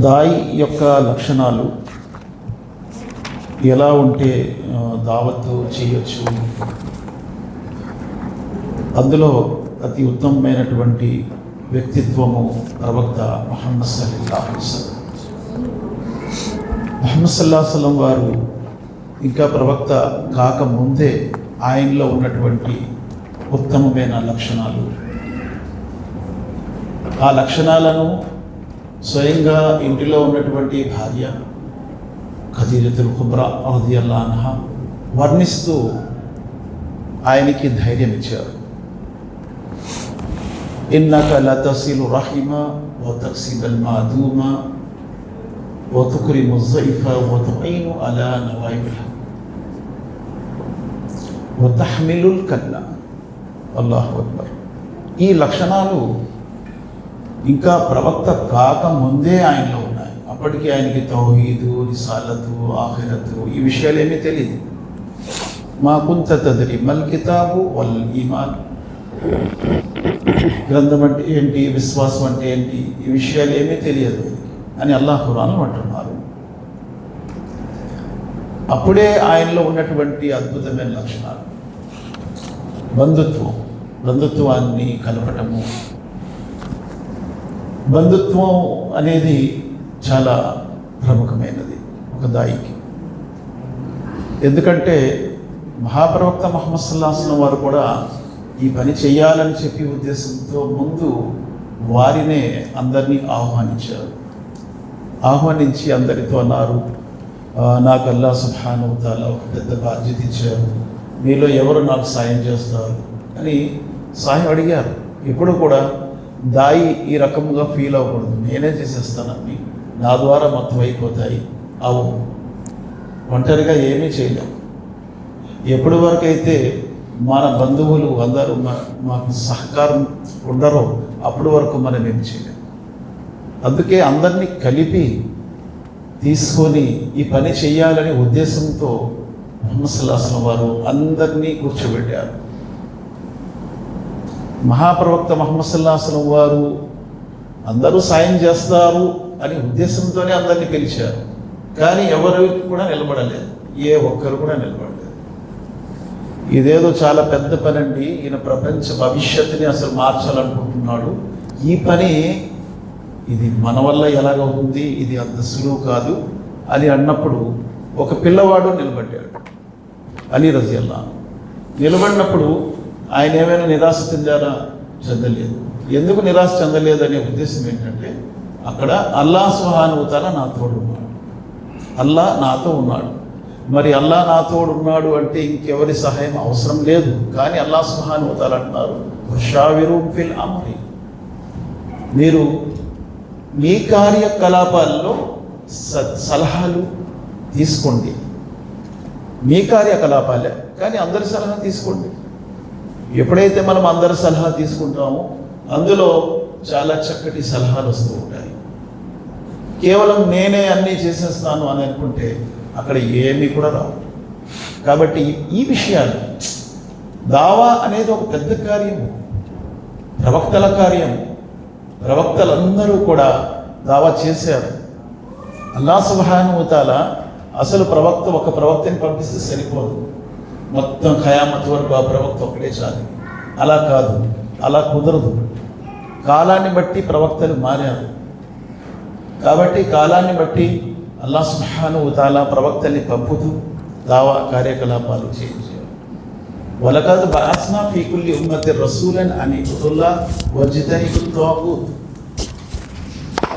దాయి యొక్క లక్షణాలు ఎలా ఉంటే దావత్తు చేయొచ్చు, అందులో అతి ఉత్తమమైనటువంటి వ్యక్తిత్వము ప్రవక్త ముహమ్మద్ సల్లల్లాహు అలైహి వసల్లం. ముహమ్మద్ సల్లల్లాహు అలైహి వసల్లం వారు ఇంకా ప్రవక్త కాకముందే ఆయనలో ఉన్నటువంటి ఉత్తమమైన లక్షణాలు, ఆ లక్షణాలను స్వయంగా ఇంటిలో ఉన్నటువంటి భార్య ఖదీజతుల్ కుబ్రా రదియల్లాహు అన్హా వర్ణిస్తూ ఆయనకి ధైర్యం ఇచ్చారు. ఇన్నక లతసిలు రహిమ వ తక్సిబల్ మాదూమ వ తుక్రిము ज़ైఫ వ తుఈను అలా నవాయిబిహ వ తహ్మిలుల్ కల్ల. అల్లాహు అక్బర్. ఈ లక్షణాలు ఇంకా ప్రవక్త కాకముందే ఆయనలో ఉన్నాయి. అప్పటికి ఆయనకి తౌహీదు, రిసాలతు, ఆఖిరతు ఈ విషయాలు ఏమీ తెలియదు. మా కుంత తద్రి మల్ కితాబు వల్ ఈమాన్, గ్రంథం అంటే ఏంటి, విశ్వాసం అంటే ఏంటి, ఈ విషయాలు ఏమీ తెలియదు అని అల్లాహ్ ఖురాన్లో అంటున్నారు. అప్పుడే ఆయనలో ఉన్నటువంటి అద్భుతమైన లక్షణాలు బంధుత్వాన్ని కలపటము. బంధుత్వం అనేది చాలా ప్రముఖమైనది ఒక దాయికి. ఎందుకంటే మహాప్రవక్త ముహమ్మద్ సల్లల్లాహు అలైహి వసల్లం వారు కూడా ఈ పని చేయాలని చెప్పి ఉద్దేశంతో ముందు వారినే అందరినీ ఆహ్వానించి అందరితో అన్నారు, నాకు అల్లాహ్ సుబ్హానహు వ తఆలా ఒక పెద్ద బాధ్యత ఇచ్చారు, మీలో ఎవరు నాకు సాయం చేస్తారు అని సాయం అడిగారు. ఇప్పుడు కూడా దాయి ఈ రకంగా ఫీల్ అవ్వకూడదు, నేనే చేసేస్తానని, నా ద్వారా మొత్తం అయిపోతాయి. ఒంటరిగా ఏమీ చేయలేము. ఎప్పటి వరకు అయితే మన బంధువులు అందరూ మాకు సహకారం ఉండరో అప్పటి వరకు మనం ఏమి చేయలేము. అందుకే అందరినీ కలిపి తీసుకొని ఈ పని చేయాలనే ఉద్దేశంతో ముహమ్మద్ సల్లల్లాహు అలైహి వసల్లం వారు అందరినీ కూర్చోబెట్టారు. మహాప్రవక్త ముహమ్మద్ సల్లల్లాహు అలైహి వసల్లం వారు అందరూ సాయం చేస్తారు అనే ఉద్దేశంతోనే అందరినీ పిలిచారు. కానీ ఎవరు కూడా నిలబడలేదు, ఏ ఒక్కరు కూడా నిలబడలేదు. ఇదేదో చాలా పెద్ద పని అండి, ఈయన ప్రపంచ భవిష్యత్తుని అసలు మార్చాలనుకుంటున్నాడు, ఈ పని ఇది మన వల్ల ఎలాగవుతుంది, ఇది అంత సులువు కాదు అని అన్నప్పుడు ఒక పిల్లవాడు నిలబడ్డాడు, అలీ రజియల్లాహు. నిలబడినప్పుడు ఆయన ఏమైనా నిరాశ చెందలేదు. ఎందుకు నిరాశ చెందలేదు అనే ఉద్దేశం ఏంటంటే, అక్కడ అల్లాహ్ సుబ్హానహు వ తఆలా నా తోడు ఉన్నాడు, అల్లాహ్ నాతో ఉన్నాడు. మరి అల్లాహ్ నా తోడు ఉన్నాడు అంటే ఇంకెవరి సహాయం అవసరం లేదు. కానీ అల్లాహ్ సుబ్హానహు వ తఆలా అంటున్నారు, వషావిరుహుం ఫిల్ అమ్రి, మీరు మీ కార్యకలాపాల్లో సలహాలు తీసుకోండి. మీ కార్యకలాపాలే, కానీ అందరి సలహా తీసుకోండి. ఎప్పుడైతే మనం అందరి సలహా తీసుకుంటామో అందులో చాలా చక్కటి సలహాలు వస్తూ ఉంటాయి. కేవలం నేనే అన్నీ చేసేస్తాను అని అనుకుంటే అక్కడ ఏమీ కూడా రావు. కాబట్టి ఈ విషయాలు, దావా అనేది ఒక పెద్ద కార్యము, ప్రవక్తల కార్యం. ప్రవక్తలందరూ కూడా దావా చేశారు. అల్లాహ్ సుబ్హానహు వ తఆలా అసలు ఒక ప్రవక్తని పంపిస్తే సరిపోదు, మొత్తం ఖయామత్ వరకు ఆ ప్రవక్త ఒకటే చాలు. అలా కాదు, అలా కుదరదు. కాలాన్ని బట్టి ప్రవక్తలు మారారు. కాబట్టి కాలాన్ని బట్టి అల్లాహ్ సుబ్హానహు వ తఆలా ప్రవక్తల్ని పంపుతూ దావా కార్యకలాపాలు చేయించారు. వలకద్ బఅస్నా ఫీ కుల్లి ఉమ్మతి రసూలన్ అన్ ఇబ్దుల్లాహ్ వజ్తనిబుత్ తాగూత్.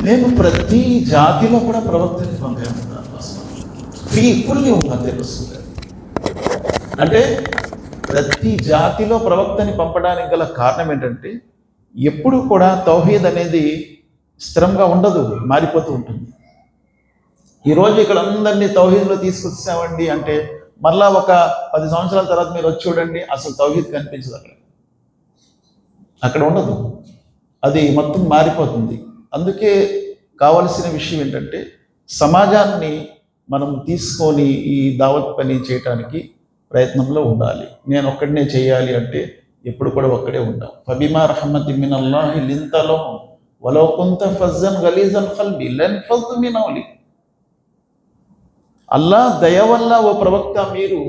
నేను ప్రతి జాతిలో కూడా ప్రవక్తని పంపాను. ఫీ కుల్లి ఉమ్మతి రసూలన్ అంటే ప్రతి జాతిలో ప్రవక్తని పంపడానికి గల కారణం ఏంటంటే, ఎప్పుడు కూడా తౌహీద్ అనేది స్థిరంగా ఉండదు, మారిపోతూ ఉంటుంది. ఈరోజు ఇక్కడ అందరినీ తౌహీద్లో తీసుకొచ్చామండి అంటే మళ్ళా ఒక 10 సంవత్సరాల తర్వాత మీరు వచ్చి చూడండి, అసలు తౌహీద్ కనిపించదు అక్కడ ఉండదు, అది మొత్తం మారిపోతుంది. అందుకే కావలసిన విషయం ఏంటంటే, సమాజాన్ని మనం తీసుకొని ఈ దావత్ పని చేయటానికి ప్రయత్నంలో ఉండాలి. నేను ఒక్కడినే చేయాలి అంటే ఎప్పుడు కూడా ఒక్కడే ఉంటాం. ఫబిమా రహమతిన్ మినల్లాహి లింత లహుం వలౌ కుంత ఫజ్జన్ గలీజల్ ఖల్బి లన్ఫద్దు మిన్ హౌలిక్. అల్లా దయ వల్ల ఓ ప్రవక్త మీరు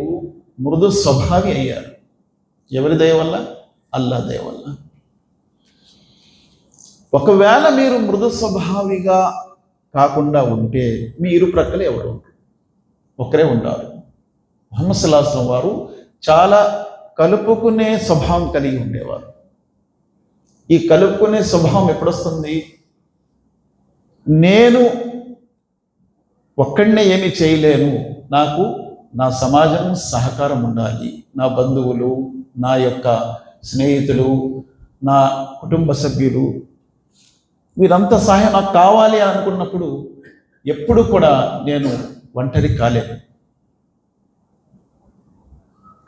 మృదు స్వభావి అయ్యారు. ఎవరి దయ వల్ల? అల్లా దయ వల్ల. ఒకవేళ మీరు మృదు స్వభావిగా కాకుండా ఉంటే మీ ఇరు ప్రక్కలే ఎవరు ఒకరే ఉంటారు. ముహమ్మద్ సల్లల్లాహు అలైహి వసల్లం వారు చాలా కలుపుకునే స్వభావం కలిగి ఉండేవారు. ఈ కలుపుకునే స్వభావం ఎప్పుడొస్తుంది? నేను ఒక్కడనే ఏమీ చేయలేను, నాకు నా సమాజం సహకారం ఉండాలి, నా బంధువులు, నా యొక్క స్నేహితులు, నా కుటుంబ సభ్యులు, వీరంతా సహాయం నాకు కావాలి అని అనుకున్నప్పుడు ఎప్పుడు కూడా నేను ఒంటరి కాలేను.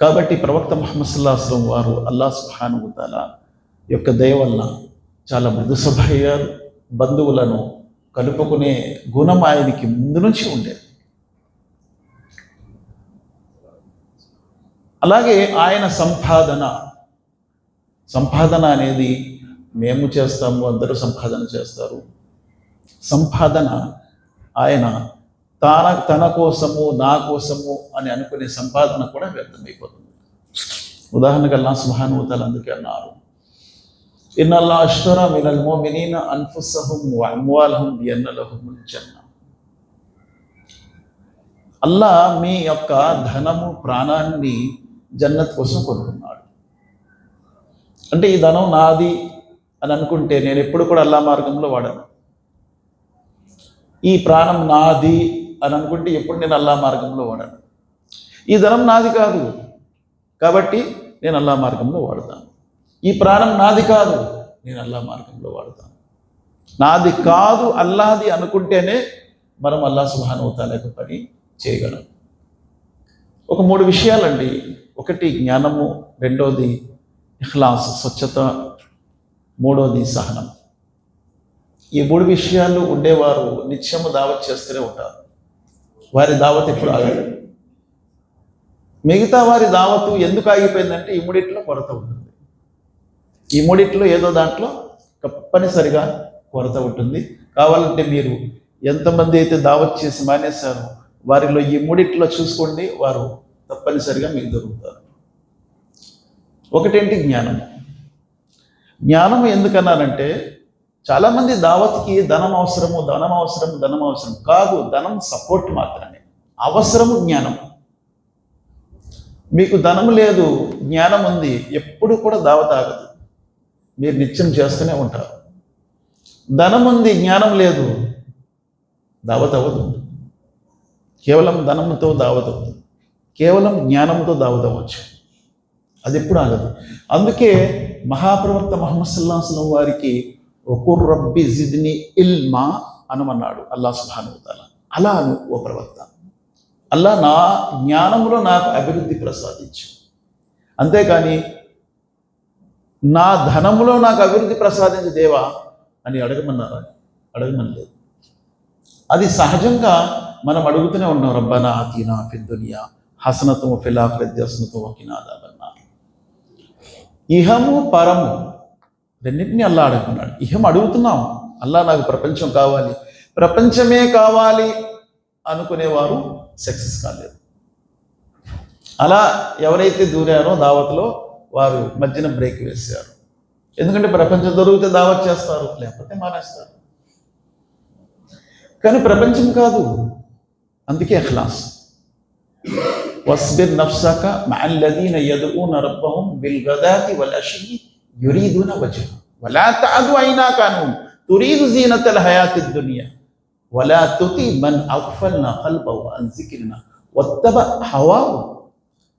కాబట్టి ప్రవక్త ముహమ్మద్ సల్లల్లాహు అలైహి వసల్లం వారు అల్లాహ్ సుబ్హానహు వ తఆలా యొక్క దయ వల్ల చాలా మృదు స్వభావి అయ్యారు. బంధువులను కలుపుకునే గుణం ఆయనకి ముందు నుంచి ఉండేది. అలాగే ఆయన సంపాదన అనేది మేము చేస్తాము, అందరూ సంపాదన చేస్తారు. సంపాదన ఆయన తన కోసము, నా కోసము అని అనుకునే సంపాదన కూడా వ్యర్థమైపోతుంది. ఉదాహరణకు అల్లాహ్ సుబ్హానహు వ తఆలా అందుకే అన్నారు, ఇన్నల్లాహ అష్తరా మినల్ ముమినీన అన్ఫుసహుం వ అమ్వాలహుం బిఅన్న లహుముల్ జన్న. అల్లా మీ యొక్క ధనము, ప్రాణాన్ని జన్నత్ కోసం కొనుక్కున్నాడు. అంటే ఈ ధనం నాది అని అనుకుంటే నేను ఎప్పుడు కూడా అల్లా మార్గంలో వాడను. ఈ ప్రాణం నాది అని అనుకుంటే ఎప్పుడు నేను అల్లా మార్గంలో వాడను. ఈ ధనం నాది కాదు కాబట్టి నేను అల్లా మార్గంలో వాడతాను. ఈ ప్రాణం నాది కాదు, నేను అల్లా మార్గంలో వాడతాను. నాది కాదు అల్లాది అనుకుంటేనే మనం అల్లాహ్ సుబ్హానహు వ తఆలా యొక్క పని చేయగలం. ఒక 3 విషయాలండి. ఒకటి జ్ఞానము, రెండోది ఇఖ్లాస్ స్వచ్ఛత, మూడోది సహనం. ఈ 3 విషయాలు ఉండేవారు నిత్యము దావత్ చేస్తూనే ఉంటారు. వారి దావత్ ఎప్పుడు ఆగదు. మిగతా వారి దావతు ఎందుకు ఆగిపోయిందంటే ఈ 3 కొరత ఉంటుంది. ఈ 3 ఏదో దాంట్లో తప్పనిసరిగా కొరత ఉంటుంది. కావాలంటే మీరు ఎంతమంది అయితే దావత్ చేసి మానేశారో వారిలో ఈ 3 చూసుకోండి, వారు తప్పనిసరిగా మీకు దొరుకుతారు. ఒకటేంటి? జ్ఞానం. జ్ఞానం ఎందుకన్నానంటే చాలామంది దావత్కి ధనం అవసరం కాదు. ధనం సపోర్ట్ మాత్రమే, అవసరము జ్ఞానం. మీకు ధనం లేదు, జ్ఞానం ఉంది, ఎప్పుడు కూడా దావత్ ఆగదు, మీరు నిత్యం చేస్తూనే ఉంటారు. ధనం ఉంది, జ్ఞానం లేదు, దావత్ అవ్వదు. కేవలం ధనంతో దావత్ అవుతుంది, కేవలం జ్ఞానంతో దావత్ అవ్వచ్చు, అది ఎప్పుడు ఆగదు. అందుకే మహాప్రవక్త ముహమ్మద్ సల్లల్లాహు అలైహి వసల్లం వారికి వకుర్ రబ్బి జిద్ని ఇల్మా అనమన్నాడు అల్లాహ్ సుబ్హానహు వ తఆలా. అలా అను ఓ ప్రవక్త, అల్లా నా జ్ఞానంలో నాకు అభివృద్ధి ప్రసాదించు, అంతేకాని నా ధనములో నాకు అభివృద్ధి ప్రసాదించు దేవా అని అడగమన్నారా? అడగమనలేదు. అది సహజంగా మనం అడుగుతూనే ఉన్నాం. రబ్బనా ఆతినా ఫిద్ దునియా హసనతుం వ ఫిల్ ఆఖిరతి హసనతుం వ కినా అదాబన్నార్. ఇహము పరము రెండింటినీ అల్లా అడుగుతున్నాడు. ఇహం అడుగుతున్నాం, అల్లా నాకు ప్రపంచం కావాలి, ప్రపంచమే కావాలి అనుకునేవారు సక్సెస్ కాలేదు. అలా ఎవరైతే దూరారో దావత్లో వారు మధ్యన బ్రేక్ వేశారు. ఎందుకంటే ప్రపంచం దొరికితే దావత్ చేస్తారు, లేకపోతే మానేస్తారు. కానీ ప్రపంచం కాదు. అందుకే ఇఖ్లాస్. వస్బిర్ నఫ్సక మఅల్లదీన యద్ఊన రబ్బహుం బిల్ గదాతి వల్ అషీ యురీదున వజ్హ వలా తఅదు ఐనాక అన్హుం తురీదు జీనతల్ హయాతిద్ దునియా వలా తుతి మన్ అగ్ఫల్నా ఖల్బహు అన్ జిక్రినా వత్తబ హవాహు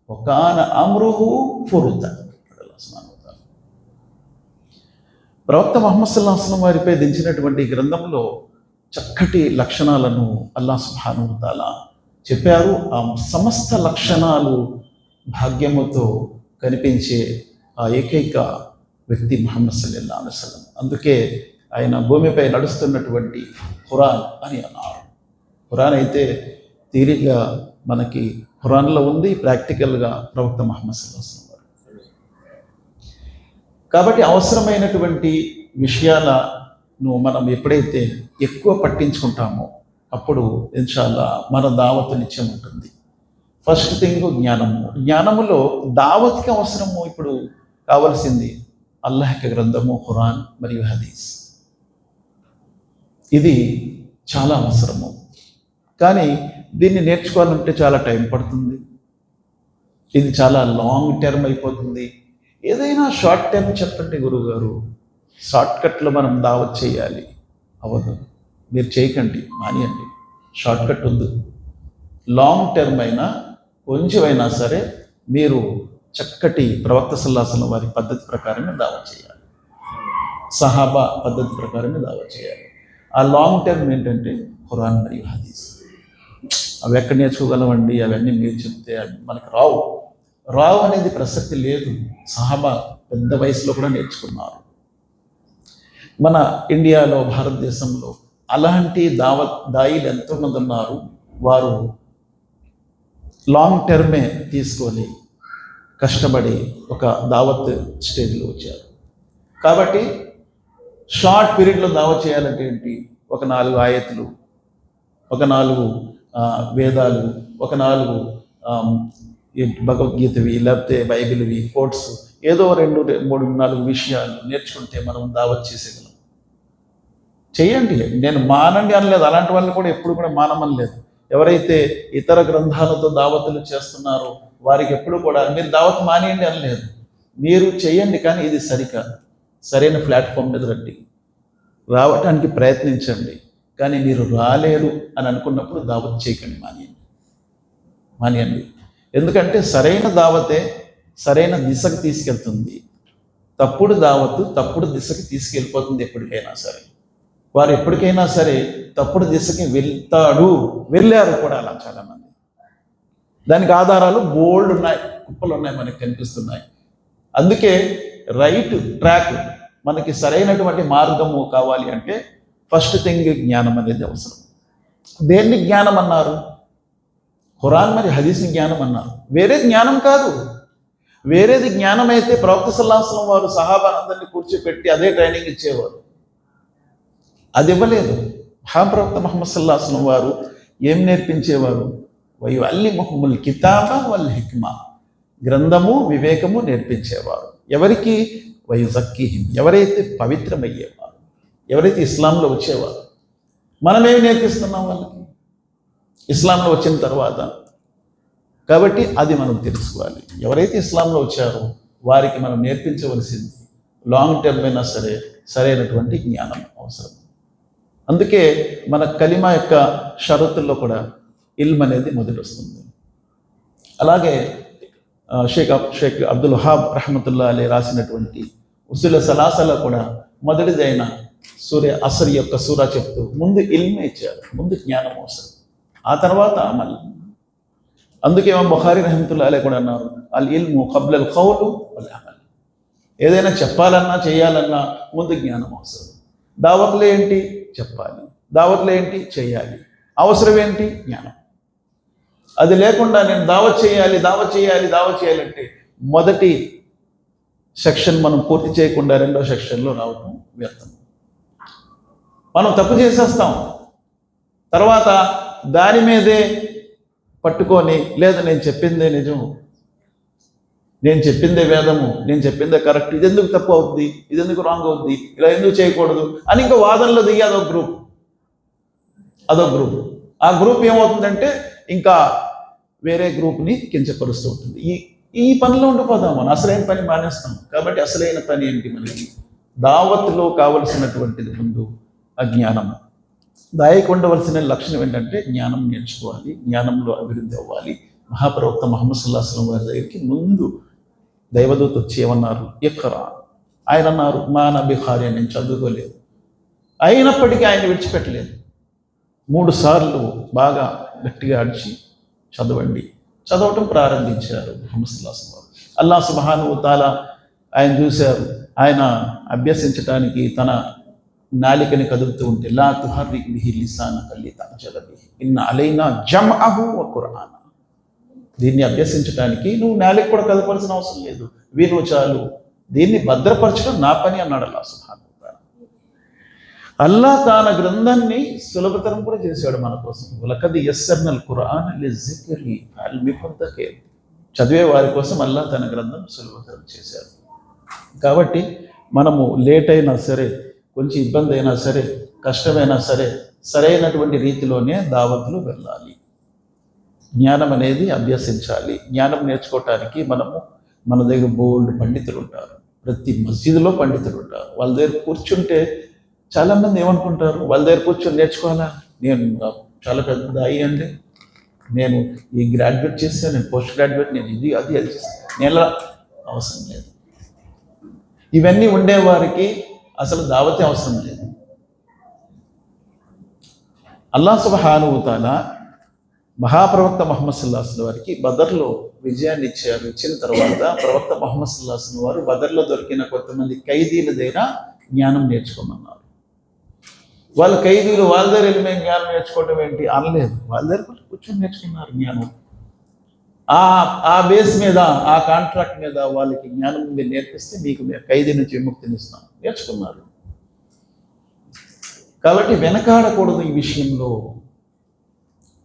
వకాన అమ్రుహు ఫురుతా. ప్రవక్త ముహమ్మద్ సల్లల్లాహు అలైహి వసల్లం వారిపై దించినటువంటి గ్రంథంలో చక్కటి లక్షణాలను అల్లాహ్ సుబ్హానహు వ తఆలా చెప్పారు. ఆ సమస్త లక్షణాలు భాగ్యముతో కనిపించే ఆ ఏకైక వ్యక్తి ముహమ్మద్ సల్లల్లాహు అలైహి వసల్లం. అందుకే ఆయన భూమిపై నడుస్తున్నటువంటి ఖురాన్ అని అన్నారు. ఖురాన్ అయితే తీరిగా మనకి ఖురాన్లో ఉంది, ప్రాక్టికల్గా ప్రవక్త ముహమ్మద్ సల్లల్లాహు అలైహి వసల్లం. కాబట్టి అవసరమైనటువంటి విషయాల మనం ఎప్పుడైతే ఎక్కువ పట్టించుకుంటామో అప్పుడు ఇన్షాల్లా మన దావత్ నిత్యం ఉంటుంది. ఫస్ట్ థింగ్ జ్ఞానము. జ్ఞానములో దావత్కి అవసరము ఇప్పుడు కావలసింది అల్లాహ్ యొక్క గ్రంథము, ఖురాన్ మరియు హదీస్. ఇది చాలా అవసరము. కానీ దీన్ని నేర్చుకోవాలంటే చాలా టైం పడుతుంది. ఇది చాలా లాంగ్ టర్మ్ అయిపోతుంది. ఏదైనా షార్ట్ టర్మ్ చెప్పండి గురువుగారు, షార్ట్ కట్లో మనం దావత్ చేయాలి. అవ్వదు. మీరు చేయకండి, మానేయండి. షార్ట్ కట్ వద్దు. లాంగ్ టర్మ్ అయినా కొంచెమైనా సరే మీరు చక్కటి ప్రవక్త సల్లల్లాహు అలైహి వసల్లం వారి పద్ధతి ప్రకారమే దావత్ చేయాలి. సహాబా పద్ధతి ప్రకారమే దావత్ చేయాలి. ఆ లాంగ్ టర్మ్ ఏంటంటే ఖురాన్ మరియు హదీస్. అవి ఎక్కడ నేర్చుకోగలమండి? అవన్నీ మీరు చెప్తే మనకు రావు అనేది ప్రసక్తి లేదు. సహాబా పెద్ద వయసులో కూడా నేర్చుకున్నారు. మన ఇండియాలో, భారతదేశంలో అలాంటి దాయిలు ఎంతోమంది ఉన్నారు. వారు లాంగ్ టర్మే తీసుకొని కష్టపడి ఒక దావత్ స్టేజ్లో వచ్చారు. కాబట్టి షార్ట్ పీరియడ్లో దావత్ చేయాలంటే ఏంటి? ఒక 4 ఆయతులు, ఒక 4 వేదాలు, ఒక 4 భగవద్గీతవి, లేకపోతే బైబిల్వి, కోట్స్, ఏదో 2, 3, 4 విషయాలు నేర్చుకుంటే మనం దావత్ చేసేయగలం. చేయండి, నేను మానండి అనలేదు. అలాంటి వాళ్ళని కూడా ఎప్పుడు కూడా మానమనలేదు. ఎవరైతే ఇతర గ్రంథాలతో దావతులు చేస్తున్నారో వారికి ఎప్పుడు కూడా మీరు దావత్ మానేయండి అనలేదు. మీరు చేయండి, కానీ ఇది సరికాదు. సరైన ప్లాట్ఫామ్ మీద రండి, రావటానికి ప్రయత్నించండి. కానీ మీరు రాలేరు అని అనుకున్నప్పుడు దావత్ చేయకండి, మానేయండి. ఎందుకంటే సరైన దావతే సరైన దిశకు తీసుకెళ్తుంది. తప్పుడు దావత్తు తప్పుడు దిశకి తీసుకెళ్ళిపోతుంది. ఎప్పటికైనా సరే వారు ఎప్పటికైనా సరే తప్పుడు దిశకి వెళ్ళారు కూడా అలా చాలామంది. దానికి ఆధారాలు బోల్డ్ ఉన్నాయి, కుప్పలు ఉన్నాయి, మనకి కనిపిస్తున్నాయి. అందుకే రైట్ ట్రాక్, మనకి సరైనటువంటి మార్గము కావాలి అంటే ఫస్ట్ థింగ్ జ్ఞానం అనేది అవసరం. దేన్ని జ్ఞానం అన్నారు? ఖురాన్ మరి హదీస్ని జ్ఞానం అన్నారు. వేరే జ్ఞానం కాదు. వేరేది జ్ఞానం అయితే ప్రవక్త సల్లల్లాహు అలైహి వసల్లం వారు సహాబానందరినీ కూర్చోపెట్టి అదే ట్రైనింగ్ ఇచ్చేవారు. అది ఇవ్వలేదు. ప్రవక్త ముహమ్మద్ సల్లల్లాహు అలైహి వసల్లం వారు ఏం నేర్పించేవారు? వయుఅల్లిముహుముల్ కితాబ వల్ హిక్మా, గ్రంథము వివేకము నేర్పించేవారు. ఎవరికి? వయుజక్కీహిం, ఎవరైతే పవిత్రమయ్యేవారు, ఎవరైతే ఇస్లాంలో వచ్చేవారు. మనమేమి నేర్పిస్తున్నాం వాళ్ళకి ఇస్లాంలో వచ్చిన తర్వాత? కాబట్టి అది మనం తెలుసుకోవాలి. ఎవరైతే ఇస్లాంలో వచ్చారో వారికి మనం నేర్పించవలసింది లాంగ్ టర్మ్ అయినా సరే సరైనటువంటి జ్ఞానం అవసరం. అందుకే మన కలిమా యొక్క షరతుల్లో కూడా ఇల్మ్ అనేది మొదటి వస్తుంది. అలాగే షేక్ అబ్దుల్ వహాబ్ రహమతుల్లా అలీ రాసినటువంటి ఉసూల్ సలాసాలో కూడా మొదటిదైన సూర్య అసర్ యొక్క సూరా చెప్తూ ముందు ఇల్మే ఇచ్చారు. ముందు జ్ఞానం అవసరం, ఆ తర్వాత అమల్. అందుకే ఇమాం బుఖారీ రహమతుల్లా అలీ కూడా అన్నారు, అల్ ఇల్ము ఖబ్లల్ ఖౌలు వల్ అమల్. ఏదైనా చెప్పాలన్నా చేయాలన్నా ముందు జ్ఞానం అవసరం. దావత్లో ఏంటి? చెప్పాలి. దావత్లో ఏంటి? చేయాలి. అవసరం ఏంటి? జ్ఞానం. అది లేకుండా నేను దావత్ చేయాలంటే మొదటి సెక్షన్ మనం పూర్తి చేయకుండా రెండో సెక్షన్లో రావటం వ్యర్థం. మనం తప్పు చేసేస్తాం. తర్వాత దాని మీదే పట్టుకొని, లేదు నేను చెప్పిందే నిజం, నేను చెప్పిందే వేదము, నేను చెప్పిందే కరెక్ట్, ఇది ఎందుకు తప్పు అవుద్ది, ఇది ఎందుకు రాంగ్ అవుద్ది, ఇలా ఎందుకు చేయకూడదు అని ఇంకా వాదనలో దిగి అదొక గ్రూప్. ఆ గ్రూప్ ఏమవుతుందంటే ఇంకా వేరే గ్రూప్ని కించపరుస్తూ ఉంటుంది. ఈ పనిలో ఉండిపోదాం, మనం అసలైన పని మానేస్తాం. కాబట్టి అసలైన పని ఏంటి? మనకి దావత్లో కావలసినటువంటిది ముందు అజ్ఞానం. దాయికి ఉండవలసిన లక్షణం ఏంటంటే జ్ఞానం నేర్చుకోవాలి, జ్ఞానంలో అభివృద్ధి అవ్వాలి. మహాప్రవక్త ముహమ్మద్ సల్లల్లాహు అలైహి వసల్లం వారి దగ్గరికి ముందు దైవదూత వచ్చి ఏమన్నారు? ఇఖ్రా. ఆయన అన్నారు, మా నబీ ఖారి, నేను చదువుకోలేదు. అయినప్పటికీ ఆయన విడిచిపెట్టలేదు. 3 సార్లు బాగా గట్టిగా అడిచి చదవటం ప్రారంభించారు ముహమ్మద్ సల్లల్లాహు అలైహి వసల్లం. అల్లాహ్ సుబ్హానహు వ తఆలా ఆయన చూశారు. ఆయన అభ్యసించడానికి తన నాలికని కదుపుతూ ఉంటే, లా తుహర్రిక్ బిహి లిసానక లితఅజల బిహి ఇన్న అలైనా జమ్అహు వ ఖురాన. దీన్ని అభ్యసించడానికి నువ్వు నాలిక కూడా కదపాల్సిన అవసరం లేదు, విను చాలు. దీన్ని భద్రపరచడం నా పని అన్నాడు అల్లాహ్ సుబ్హానహు వ తఆలా. అల్లా తన గ్రంథాన్ని సులభతరం కూడా చేశాడు మన కోసం. వలకద్ యస్సర్నల్ ఖురాన లిజ్జిక్రి ఫహల్ మిన్ ముద్దకిర్. చదివే వారి కోసం అల్లా తన గ్రంథం సులభతరం చేశాడు. కాబట్టి మనము లేట్ అయినా సరే, కొంచెం ఇబ్బంది అయినా సరే, కష్టమైనా సరే, సరైనటువంటి రీతిలోనే దావత్లు వెళ్ళాలి. జ్ఞానం అనేది అభ్యసించాలి. జ్ఞానం నేర్చుకోవటానికి మన దగ్గర బోల్డ్ పండితులు ఉంటారు. ప్రతి మస్జిద్లో పండితులు ఉంటారు. వాళ్ళ దగ్గర కూర్చుంటే చాలామంది ఏమనుకుంటారు, వాళ్ళ దగ్గర కూర్చొని నేర్చుకోవాలా, నేను చాలా పెద్ద అయ్యండి, నేను ఈ గ్రాడ్యుయేట్ చేస్తాను, నేను పోస్ట్ గ్రాడ్యుయేట్, నేను ఇది అది చేస్తాను. నేను అవసరం లేదు. ఇవన్నీ ఉండేవారికి అసలు దావతే అవసరం లేదు. అల్లాహ్ సుబ్హానహు వ తఆలా మహాప్రవక్త ముహమ్మద్ సల్లల్లాహు అలైహి వసల్లం వారికి బదర్లో విజయాన్ని ఇచ్చారు. ఇచ్చిన తర్వాత ప్రవక్త ముహమ్మద్ సల్లల్లాహు అలైహి వసల్లం వారు బదర్లో దొరికిన కొంతమంది ఖైదీల దగ్గర జ్ఞానం నేర్చుకోమన్నారు. వాళ్ళు ఖైదీలు వాళ్ళ దగ్గర వెళ్ళి మేము జ్ఞానం నేర్చుకోవటం ఏంటి అనలేదు. వాళ్ళ దగ్గర కూర్చొని నేర్చుకున్నారు జ్ఞానం. ఆ బేస్ మీద, ఆ కాంట్రాక్ట్ మీద వాళ్ళకి జ్ఞానం మీరు నేర్పిస్తే మీకు ఖైదీ నుంచి విముక్తిని ఇస్తాం. నేర్చుకున్నారు. కాబట్టి వెనకాడకూడదు ఈ విషయంలో.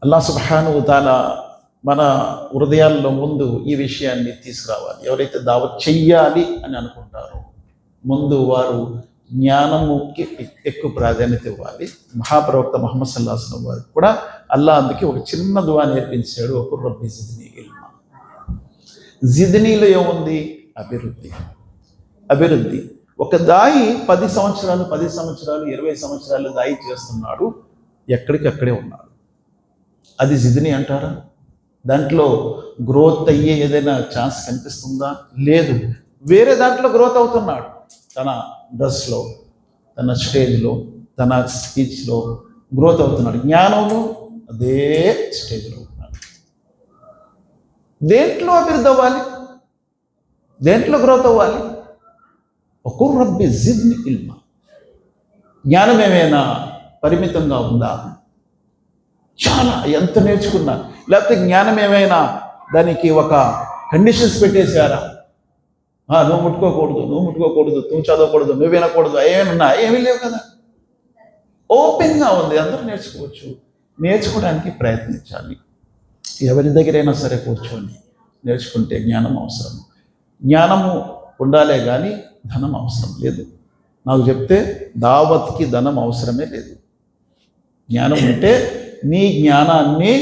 అల్లాహ్ సుబ్హానహు వ తఆలా మన హృదయాల్లో ముందు ఈ విషయాన్ని తీసుకురావాలి. ఎవరైతే దావత్ చెయ్యాలి అని అనుకుంటారో ముందు వారు జ్ఞానముకి ఎక్కువ ప్రాధాన్యత ఇవ్వాలి. మహాప్రవక్త ముహమ్మద్ సల్లల్లాహు అలైహి వసల్లం వారికి కూడా అల్లాహ్ అందుకే ఒక చిన్న దువా నేర్పించాడు. వకుర్ రబ్బి జిద్నీ ఇల్మా. జిద్నీలో ఏముంది? అభివృద్ధి. ఒక దాయి 10 సంవత్సరాలు 20 సంవత్సరాలు దాయి చేస్తున్నాడు, ఎక్కడికక్కడే ఉన్నాడు. అది జిద్నీ అంటారా? దాంట్లో గ్రోత్ అయ్యే ఏదైనా ఛాన్స్ కనిపిస్తుందా? లేదు. వేరే దాంట్లో గ్రోత్ అవుతున్నాడు. తన డ్రెస్లో, తన స్టేజ్లో, తన స్పీచ్లో గ్రోత్ అవుతున్నాడు. జ్ఞానంలో అదే స్టేజ్లో ఉన్నాడు. దేంట్లో అభివృద్ధి అవ్వాలి? దేంట్లో గ్రోత్ అవ్వాలి? వకుర్ రబ్బి జిద్నీ ఇల్మా. జ్ఞానం ఏమైనా పరిమితంగా ఉందా? చాలా ఎంత నేర్చుకున్నా, లేకపోతే జ్ఞానం ఏమైనా దానికి ఒక కండిషన్స్ పెట్టేశారా? నువ్వు ముట్టుకోకూడదు, నువ్వు చదవకూడదు, నువ్వు వినకూడదు, ఏమైనా ఏమీ లేవు కదా. ఓపెన్గా ఉంది, అందరూ నేర్చుకోవచ్చు. నేర్చుకోవడానికి ప్రయత్నించాలి. ఎవరి దగ్గరైనా సరే కూర్చొని నేర్చుకుంటే జ్ఞానం అవసరం. జ్ఞానము ఉండాలే కానీ ధనం అవసరం లేదు. నాకు చెప్తే దావత్కి ధనం అవసరమే లేదు. జ్ఞానం ఉంటే నీ జ్ఞానాన్ని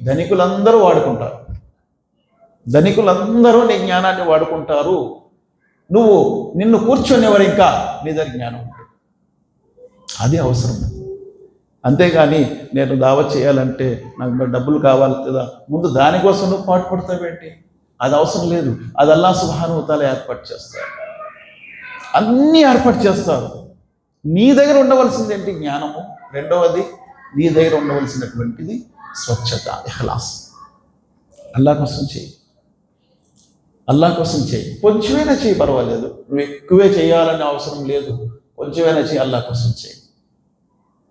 ధనికులందరూ వాడుకుంటారు. ధనికులందరూ నీ జ్ఞానాన్ని వాడుకుంటారు. నిన్ను కూర్చొనేవారు ఇంకా నీ దగ్గర జ్ఞానం ఉంటుంది. అది అవసరం. అంతేగాని నేను దావత్ చేయాలంటే నాకు డబ్బులు కావాలి కదా, ముందు దానికోసం నువ్వు పాటుపడతావేంటి? అది అవసరం లేదు. అది అల్లాహ్ సుబ్హానహు వ తఆలా ఏర్పాటు చేస్తారు. అన్నీ ఏర్పాటు చేస్తారు. నీ దగ్గర ఉండవలసింది ఏంటి? జ్ఞానము. రెండవది నీ దగ్గర ఉండవలసినటువంటిది స్వచ్ఛత, ఇఖ్లాస్. అల్లాహ్ కోసం చేయి. కొంచెమైనా చేయి, పర్వాలేదు. నువ్వు ఎక్కువే చేయాలని అవసరం లేదు. కొంచెమైనా చేయి, అల్లాహ్ కోసం చేయి.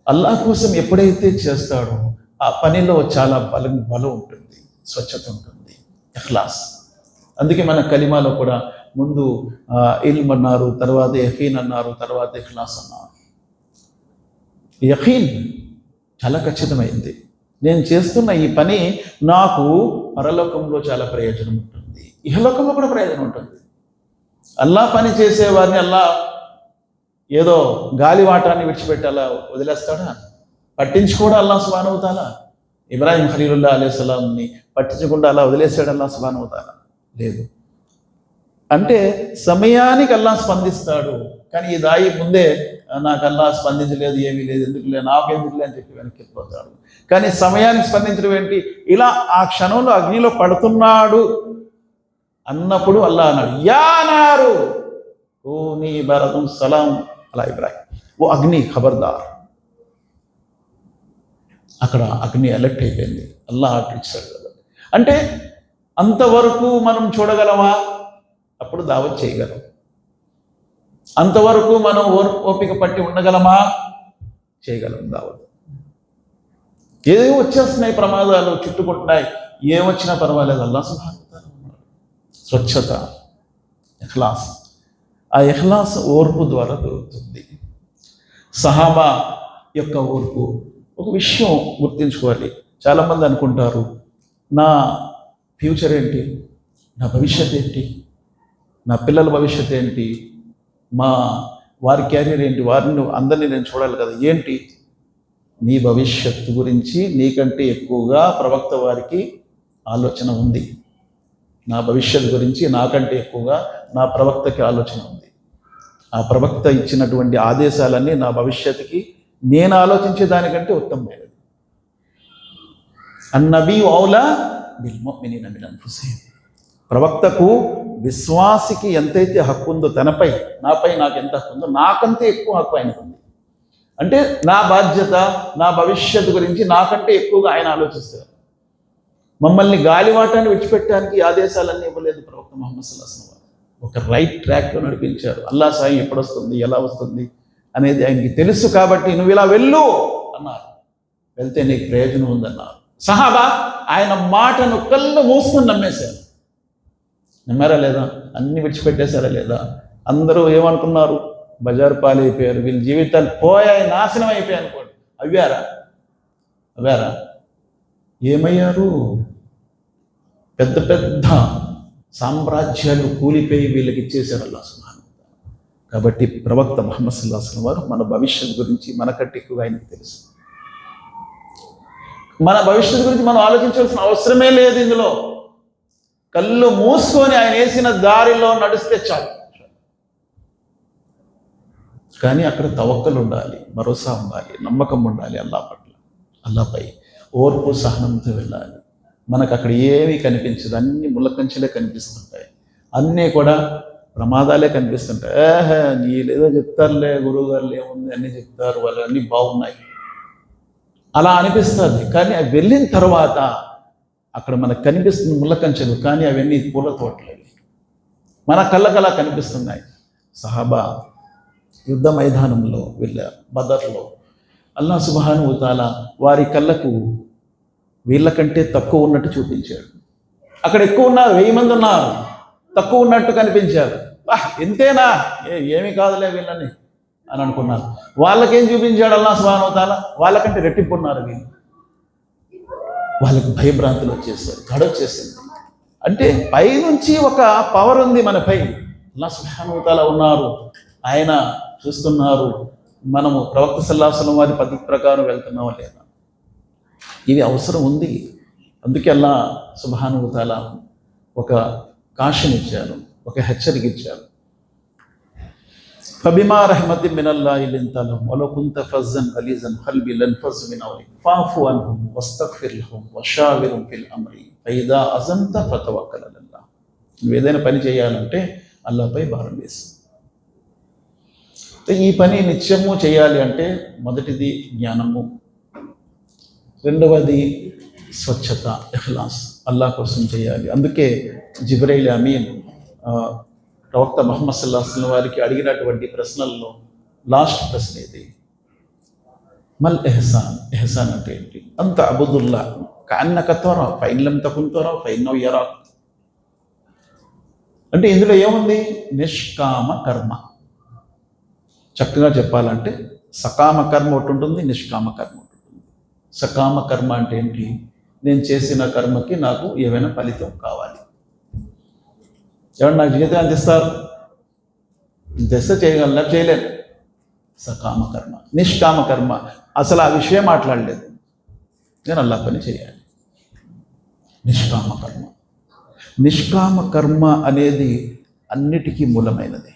అల్లాహ్ కోసం ఎప్పుడైతే చేస్తాడో ఆ పనిలో చాలా బలం ఉంటుంది, స్వచ్ఛత ఉంటుంది, ఇఖ్లాస్. అందుకే మన కలిమాలో కూడా ముందు ఇల్మ్ అన్నారు, తర్వాత యకీన్ అన్నారు, తర్వాత ఇఖ్లాస్ అన్నారు. యకీన్ చాలా ఖచ్చితమైంది. నేను చేస్తున్న ఈ పని నాకు పరలోకంలో చాలా ప్రయోజనం ఉంటుంది, ఇహలోకంలో కూడా ప్రయోజనం ఉంటుంది. అల్లా పని చేసేవారిని అల్లా ఏదో గాలివాటాన్ని విడిచిపెట్టి అలా వదిలేస్తాడా? పట్టించుకోడా అల్లాహ్ సుబ్హానహు వ తఆలా? ఇబ్రాహీం ఖలీలుల్లాహ్ అలైహిస్సలాంని పట్టించకుండా అలా వదిలేసాడు అల్లాహ్ సుబ్హానహు వ తఆలా? లేదు. అంటే సమయానికి అల్లాహ్ స్పందిస్తాడు. కానీ ఈ దాయి ముందే నాకు అల్లాహ్ స్పందించలేదు, ఏమీ లేదు, ఎందుకులే, నాకెందుకులే అని చెప్పి వెనక్కి వెళ్ళిపోతాడు. కానీ సమయానికి స్పందించడం ఏంటి? ఇలా ఆ క్షణంలో అగ్నిలో పడుతున్నాడు అన్నప్పుడు అల్లాహ్ అన్నాడు, యా నారు కూనీ బరదం సలాం అలా ఇబ్రాహీం, ఓ అగ్ని ఖబర్దార్. అక్కడ అగ్ని అలర్ట్ అయిపోయింది. అల్లాహ్ ఇచ్చాడు కదా. అంటే అంతవరకు మనం చూడగలమా? అప్పుడు దావత్ చేయగలం. అంతవరకు మనం ఓపిక పట్టి ఉండగలమా? చేయగలం దావత్. ఏదో వచ్చేస్తున్నాయి, ప్రమాదాలు చుట్టుకుంటున్నాయి, ఏమొచ్చినా పర్వాలేదు, అల్లాహ్ సుబ్హానహు వ తఆలా ఉన్నాడు. స్వచ్ఛత, ఇఖ్లాస్. ఆ ఇఖ్లాస్ ఓర్పు ద్వారా దొరుకుతుంది. సహాబా యొక్క ఓర్పు. ఒక విషయం గుర్తుంచుకోవాలి. చాలామంది అనుకుంటారు, నా ఫ్యూచర్ ఏంటి, నా భవిష్యత్ ఏంటి, నా పిల్లల భవిష్యత్ ఏంటి, మా వారి క్యారియర్ ఏంటి, వారిని అందరినీ నేను చూడాలి కదా. ఏంటి, నీ భవిష్యత్తు గురించి నీకంటే ఎక్కువగా ప్రవక్త వారికి ఆలోచన ఉంది. నా భవిష్యత్తు గురించి నాకంటే ఎక్కువగా నా ప్రవక్తకి ఆలోచన ఉంది. ఆ ప్రవక్త ఇచ్చినటువంటి ఆదేశాలన్నీ నా భవిష్యత్తుకి నేను ఆలోచించే దానికంటే ఉత్తమమైనది. అన్నబీ ఔలా బిల్ ముమినీన మిన్ అన్ఫుసిహిం. ప్రవక్తకు విశ్వాసికి ఎంతైతే హక్కు ఉందో తనపై, నాపై నాకు ఎంత హక్కు ఉందో నాకంటే ఎక్కువ హక్కు ఆయనకు ఉంది. అంటే నా బాధ్యత, నా భవిష్యత్తు గురించి నాకంటే ఎక్కువగా ఆయన ఆలోచిస్తారు. మమ్మల్ని గాలివాటాన్ని విడిచిపెట్టడానికి ఆదేశాలన్నీ ఇవ్వలేదు ప్రవక్త ముహమ్మద్ సల్లల్లాహు అలైహి వసల్లం. ఒక రైట్ ట్రాక్లో నడిపించారు. అల్లాహ్ సాయం ఎప్పుడు వస్తుంది, ఎలా వస్తుంది అనేది ఆయనకి తెలుసు కాబట్టి నువ్వు ఇలా వెళ్ళు అన్నారు. వెళ్తే నీకు ప్రయోజనం ఉందన్నారు. సహాబా ఆయన మాటను కళ్ళు మూసుకొని నమ్మేశారు. నమ్మారా లేదా? అన్ని విడిచిపెట్టేశారా లేదా? అందరూ ఏమనుకున్నారు? బజారు పాలైపోయారు, వీళ్ళ జీవితాలు పోయాయి, నాశనం అయిపోయాయి అనుకోండి. అవ్వారా? ఏమయ్యారు? పెద్ద పెద్ద సామ్రాజ్యాలు కూలిపోయి వీళ్ళకి ఇచ్చేశారు అల్లాహ్ సుబ్హానహు వ తఆలా. కాబట్టి ప్రవక్త ముహమ్మద్ సల్లల్లాహు అలైహి వసల్లం వారు మన భవిష్యత్తు గురించి మనకంటే ఎక్కువగా ఆయనకు తెలుసు. మన భవిష్యత్తు గురించి మనం ఆలోచించాల్సిన అవసరమే లేదు. ఇందులో కళ్ళు మూసుకొని ఆయన వేసిన దారిలో నడిస్తే చాలు. కానీ అక్కడ తవక్కలు ఉండాలి, భరోసా ఉండాలి, నమ్మకం ఉండాలి అల్లాహ్ పట్ల, అల్లాహ్పై ఓర్పు సహనంతో వెళ్ళాలి. మనకు అక్కడ ఏమీ కనిపించదు, అన్ని ముళ్ళకంచెలే కనిపిస్తుంటాయి, అన్నీ కూడా ప్రమాదాలే కనిపిస్తుంటాయి. నీళ్ళేదో చెప్తారులే, గురువు గారు ఏముంది అన్నీ చెప్తారు, వాళ్ళు అన్నీ బాగున్నాయి అలా అనిపిస్తుంది. కానీ అవి వెళ్ళిన తర్వాత అక్కడ మనకు కనిపిస్తుంది ముళ్ళకంచెలు, కానీ అవన్నీ పూల తోటలేవి, మన కళ్ళకలా కనిపిస్తున్నాయి. సహాబా యుద్ధ మైదానంలో వెళ్ళారు, బదర్లో. అల్లాహ్ సుబ్హానహు వ తఆలా వారి కళ్ళకు వీళ్ళకంటే తక్కువ ఉన్నట్టు చూపించాడు. అక్కడ ఎక్కువ ఉన్నారు, 1000 మంది ఉన్నారు, తక్కువ ఉన్నట్టు కనిపించారు. ఎంతేనా, ఏమీ కాదులే వీళ్ళని అని అనుకున్నారు. వాళ్ళకేం చూపించాడు అల్లాహ్ సుబ్హానహు వ తఆలా? వాళ్ళకంటే రెట్టింపు ఉన్నారు వీళ్ళు. వాళ్ళకి భయభ్రాంతులు వచ్చేసారు, గడొచ్చేసింది. అంటే పైనుంచి ఒక పవర్ ఉంది మనపై. అల్లాహ్ సుబ్హానహు వ తఆలా ఉన్నారు, ఆయన చూస్తున్నారు. మనము ప్రవక్త సల్లల్లాహు అలైహి వసల్లం వారి పద్ధతి ప్రకారం వెళ్తున్నామా లేదా, ఇది అవసరం ఉంది. అందుకే అల్లాహ్ సుబ్హానహు వ తఆలా ఒక కాషన్ ఇచ్చారు, ఒక హెచ్చరిక ఇచ్చారు. ఫబిమా రహ్మతిన్ మినల్లాహి లింత లహుం వలౌ కుంత ఫజ్జన్ గలీజన్ ఖల్బి లన్ఫజ్జు మిన్ హవ్లిక్ ఫాఫు అన్హుం వస్తగ్ఫిర్ లహుం వషావిర్హుం ఫిల్ అమ్రి ఫఇదా అజంత ఫతవక్కల్ అలల్లాహ్. నువ్వు ఏదైనా పని చేయాలంటే అల్లాహ్పై భారం వేసు. ఈ పని నిత్యము చేయాలి అంటే మొదటిది జ్ఞానము, రెండవది స్వచ్ఛత, ఇఖ్లాస్, అల్లాహ్ కోసం చేయాలి. అందుకే జిబ్రైల్ అమీన్ ప్రవక్త ముహమ్మద్ సల్లల్లాహు అలైహి వసల్లం వారికి అడిగినటువంటి ప్రశ్నల్లో లాస్ట్ ప్రశ్న ఇది, మల్ ఎహ్సాన్. ఎహ్సాన్ అంటే ఏంటి? అంత అబుదుల్లా కన్నక తరా ఫైన్ లం తకున్ తరా ఫైన్నహు యరాక్. అంటే ఇందులో ఏముంది? నిష్కామ కర్మ. చక్కగా చెప్పాలంటే సకామ కర్మ ఒకటి ఉంటుంది, నిష్కామ కర్మ ఒకటి ఉంటుంది. సకామ కర్మ అంటే ఏంటి? నేను చేసిన కర్మకి నాకు ఏమైనా ఫలితం కావాలి. ఎవరు నాకు జీవితం అందిస్తారు, దశ చేయగలనా, చేయలేను. సకామ కర్మ. నిష్కామ కర్మ అసలు ఆ విషయం మాట్లాడలేదు, నేను అల్లాహ్ పని చేయాలి. నిష్కామ కర్మ. నిష్కామ కర్మ అనేది అన్నిటికీ మూలమైనది.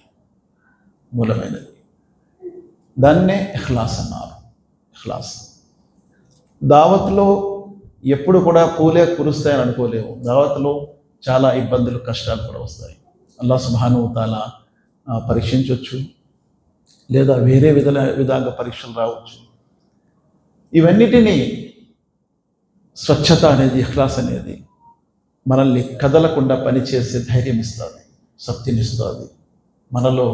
దాన్నే ఇఖ్లాస్ అన్నారు. ఇఖ్లాస్. దావత్లో ఎప్పుడు కూడా పూలే కురుస్తాయని అనుకోలేవు. దావత్లో చాలా ఇబ్బందులు, కష్టాలు కూడా వస్తాయి. అల్లాహ్ సుబ్హానహు వ తఆలా పరీక్షించవచ్చు, లేదా వేరే విధంగా పరీక్షలు రావచ్చు. ఇవన్నిటినీ స్వచ్ఛత అనేది, ఇఖ్లాస్ అనేది మనల్ని కదలకుండా పనిచేసే ధైర్యం ఇస్తుంది, శక్తినిస్తుంది. మనలో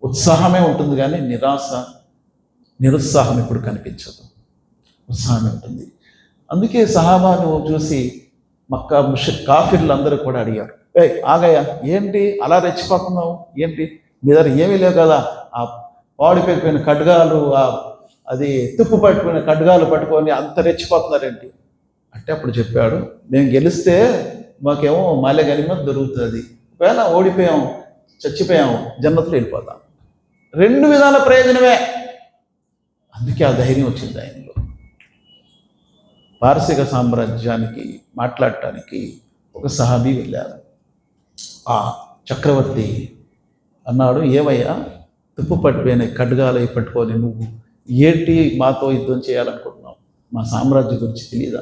ఉత్సాహమే ఉంటుంది, కానీ నిరుత్సాహం ఇప్పుడు కనిపించదు, ఉత్సాహమే ఉంటుంది. అందుకే సహాబాను చూసి మక్కా కాఫిర్లు అందరూ కూడా అడిగారు, ఆగయ్యా, ఏంటి అలా రెచ్చిపోతున్నావు, ఏంటి మీ దగ్గర ఏమీ లేవు కదా, ఆ వాడిపోయిన ఖడ్గాలు, అది తుప్పు పట్టుకుని ఖడ్గాలు పట్టుకొని అంత రెచ్చిపోతున్నారేంటి అంటే అప్పుడు చెప్పాడు, మేము గెలిస్తే మాకేమో మాల్య గనిమత్ దొరుకుతుంది, ఒకవేళ ఓడిపోయాం చచ్చిపోయాం జన్నతులు వెళ్ళిపోతాం. 2 విధాల ప్రయోజనమే. అందుకే ఆ ధైర్యం వచ్చింది ఆయనలో. పారసీక సామ్రాజ్యానికి మాట్లాడటానికి ఒక సహాబీ వెళ్ళారు. ఆ చక్రవర్తి అన్నాడు, ఏమయ్యా తుప్పు పట్టిపోయిన ఖడ్గాలు పట్టుకొని నువ్వు ఏంటి మాతో యుద్ధం చేయాలనుకుంటున్నావు, మా సామ్రాజ్యం గురించి తెలియదా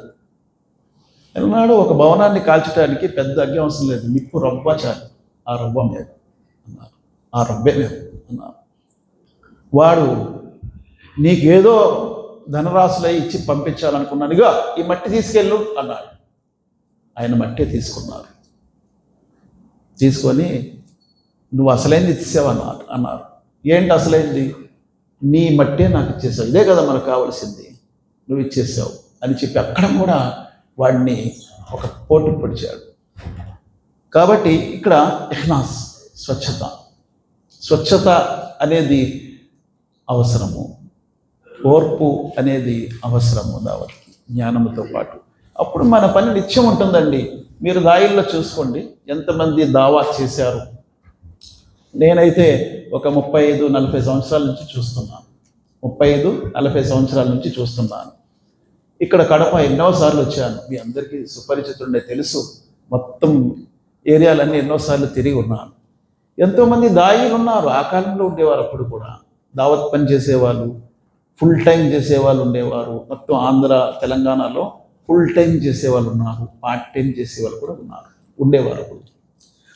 అన్నాడు. ఒక భవనాన్ని కాల్చడానికి పెద్ద అగ్గి అవసరం లేదు, నిప్పు రవ్వ చాలు, ఆ రవ్వ మీద అన్నారు, ఆ రవ్వే మేము అన్నారు. వాడు నీకేదో ధనరాశులై ఇచ్చి పంపించాలనుకున్నానుగా, ఈ మట్టి తీసుకెళ్ళు అన్నాడు. ఆయన మట్టే తీసుకున్నారు. తీసుకొని నువ్వు అసలైంది ఇచ్చేసావన్నారు అన్నారు. ఏంటి అసలైంది? నీ మట్టే నాకు ఇచ్చేసావు, ఇదే కదా మనకు కావాల్సింది, నువ్వు ఇచ్చేసావు అని చెప్పి అక్కడ కూడా వాడిని ఒక పోటు పొడిచాడు. కాబట్టి ఇక్కడ ఇఖ్లాస్, స్వచ్ఛత అనేది అవసరము, ఓర్పు అనేది అవసరము దావత్కి జ్ఞానంతో పాటు. అప్పుడు మన పని నిత్యం ఉంటుందండి. మీరు దాయిల్లో చూసుకోండి ఎంతమంది దావా చేశారు. నేనైతే ఒక 35-40 సంవత్సరాల నుంచి చూస్తున్నాను. 35-40 సంవత్సరాల నుంచి చూస్తున్నాను. ఇక్కడ కడప ఎన్నోసార్లు వచ్చాను, మీ అందరికీ సుపరిచితుండే తెలుసు. మొత్తం ఏరియాలన్నీ ఎన్నోసార్లు తిరిగి ఉన్నాను. ఎంతోమంది దాయిలు ఉన్నారు. ఆ కాలంలో ఉండేవారు, అప్పుడు కూడా దావత్ పని చేసేవాళ్ళు, ఫుల్ టైం చేసేవాళ్ళు ఉండేవారు. మొత్తం ఆంధ్ర తెలంగాణలో ఫుల్ టైం చేసేవాళ్ళు ఉన్నారు, పార్ట్ టైం చేసేవాళ్ళు కూడా ఉండేవారు అప్పుడు.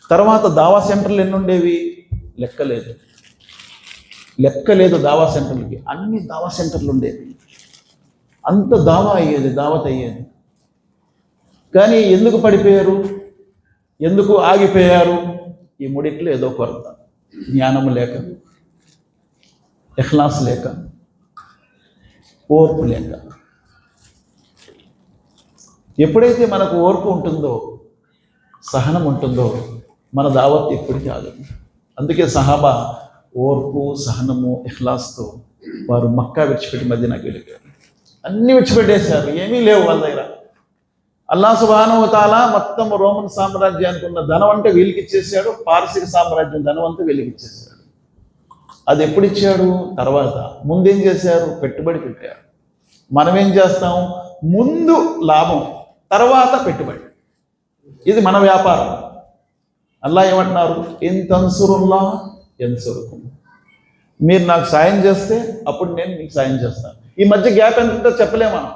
తర్వాత దావా సెంటర్లు ఎన్ని ఉండేవి? లెక్కలేదు దావా సెంటర్లకి. అన్ని దావా సెంటర్లు ఉండేవి, అంత దావా అయ్యేది, దావత్ అయ్యేది. కానీ ఎందుకు పడిపోయారు, ఎందుకు ఆగిపోయారు? ఈ మూడిట్లో ఏదో కొరత. జ్ఞానము లేక, ఇఖ్లాస్ లేక, ఓర్పు లేక. ఎప్పుడైతే మనకు ఓర్పు ఉంటుందో, సహనం ఉంటుందో, మన దావత్ ఎప్పటికీ ఆగదు. అందుకే సహాబా ఓర్పు, సహనము, ఇఖ్లాస్తో వారు మక్కా విడిచిపెట్టి మదీనాకి వెళ్ళిపోయారు. అన్నీ విడిచిపెట్టేశారు, ఏమీ లేవు వాళ్ళ దగ్గర. అల్లాహ్ సుబ్హానహు వ తఆలా మొత్తం రోమన్ సామ్రాజ్యానికి ఉన్న ధనం అంటే వీళ్ళకి ఇచ్చేసాడు, పారసీక సామ్రాజ్యం ధనం అంతా వీళ్ళకి ఇచ్చేసాడు. అది ఎప్పుడు ఇచ్చాడు? తర్వాత. ముందేం చేశారు? పెట్టుబడి పెట్టారు. మనం ఏం చేస్తాం? ముందు లాభం, తర్వాత పెట్టుబడి. ఇది మన వ్యాపారం. అల్లాహ్ ఏమంటున్నారు? ఇన్ తన్సురుల్లాహ్ యన్సురుకుం. మీరు నాకు సాయం చేస్తే అప్పుడు నేను మీకు సాయం చేస్తాను. ఈ మధ్య గ్యాప్ ఎంత ఉంటుందో చెప్పలేము మనం.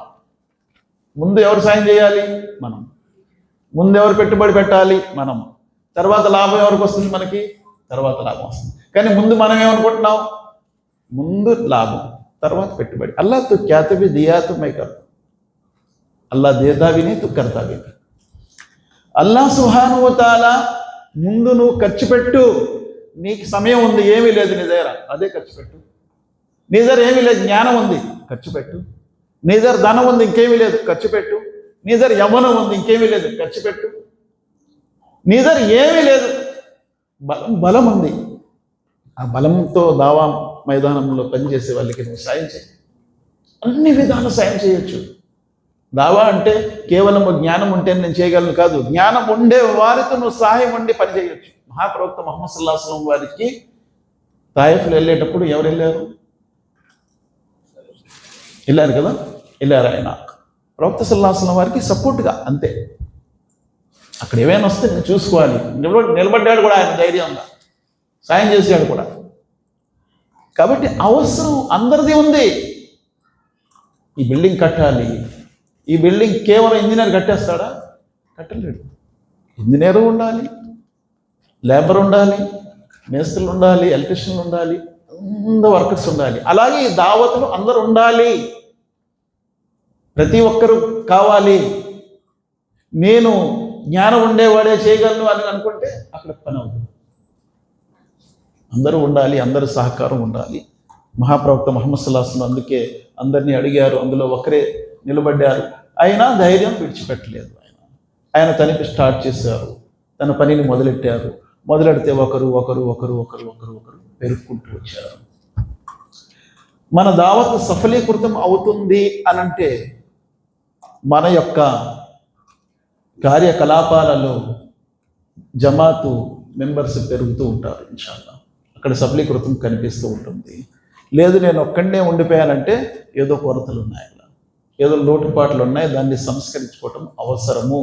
ముందు ఎవరు సాయం చేయాలి? మనం. ముందు ఎవరు పెట్టుబడి పెట్టాలి? మనం. తర్వాత లాభం ఎవరికి వస్తుంది? మనకి. తర్వాత లాభం వస్తుంది. కానీ ముందు మనం ఏమనుకుంటున్నాం? ముందు లాభం, తర్వాత పెట్టుబడి. అల్లాహ్ తు క్యాతబి దియా తు మై కర్, అల్లాహ్ దేదా విని తు కర్తా విని. అల్లాహ్ సుబ్హానహు వ తఆలా ముందు నువ్వు ఖర్చు పెట్టు, నీకు సమయం ఉంది, ఏమీ లేదు నీ దగ్గర, అదే ఖర్చు పెట్టు. నీ దగ్గర ఏమీ లేదు, జ్ఞానం ఉంది, ఖర్చు పెట్టు. నీ దగ్గర ధనం ఉంది, ఇంకేమీ లేదు, ఖర్చు పెట్టు. నీ దగ్గర యవ్వనం ఉంది, ఇంకేమీ లేదు, ఖర్చు పెట్టు. నీ దగ్గర ఏమీ లేదు, బలం ఉంది, ఆ బలంతో దావా మైదానంలో పనిచేసే వాళ్ళకి నువ్వు సాయం చేయి. అన్ని విధాలు సాయం చేయొచ్చు. దావా అంటే కేవలం జ్ఞానం ఉంటే నేను చేయగలను కాదు, జ్ఞానం ఉండే వారితో నువ్వు సహాయం ఉండి పని చేయొచ్చు. మహాప్రవక్త ముహమ్మద్ సల్లల్లాహు అలైహి వసల్లం వారికి తాయిఫ్లో వెళ్ళేటప్పుడు ఎవరు వెళ్ళారు కదా, వెళ్ళారు. ఆయన ప్రవక్త సల్లల్లాహు అలైహి వసల్లం వారికి సపోర్ట్గా, అంతే. అక్కడ ఏమైనా వస్తే నేను చూసుకోవాలి, నిలబడ్డాడు కూడా ఆయన ధైర్యంగా, సాయం చేశాడు కూడా. కాబట్టి అవసరం అందరిది ఉంది. ఈ బిల్డింగ్ కట్టాలి, ఈ బిల్డింగ్ కేవలం ఇంజనీర్ కట్టేస్తాడా? కట్టలేడు. ఇంజనీరు ఉండాలి, లేబర్ ఉండాలి, మేస్త్రులు ఉండాలి, ఎలక్ట్రీషియన్లు ఉండాలి, అందరూ వర్కర్స్ ఉండాలి. అలాగే ఈ దావతులు అందరూ ఉండాలి, ప్రతి ఒక్కరూ కావాలి. నేను జ్ఞానం ఉండేవాడే చేయగలను అని అనుకుంటే అక్కడ పని అవుతుంది. అందరూ ఉండాలి, అందరూ సహకారం ఉండాలి. మహాప్రవక్త ముహమ్మద్ సల్లల్లాహు అలైహి వసల్లం అందుకే అందరినీ అడిగారు, అందులో ఒకరే నిలబడ్డారు. అయినా ధైర్యం విడిచిపెట్టలేదు. ఆయన తనకి స్టార్ట్ చేశారు, తన పనిని మొదలెట్టారు. మొదలెడితే ఒకరు పెరుక్కుంటూ వచ్చారు. మన దావత్ సఫలీకృతం అవుతుంది అనంటే మన యొక్క కార్యకలాపాలలో జమాతు మెంబర్స్ పెరుగుతూ ఉంటారు ఇన్షాల్లా. అక్కడ సఫలీకృతం కనిపిస్తూ ఉంటుంది. లేదు నేను ఒక్కడనే ఉండిపోయానంటే ఏదో కొరతలు ఉన్నాయి, ఏదో లోటుపాట్లు ఉన్నాయి, దాన్ని సంస్కరించుకోవటం అవసరము.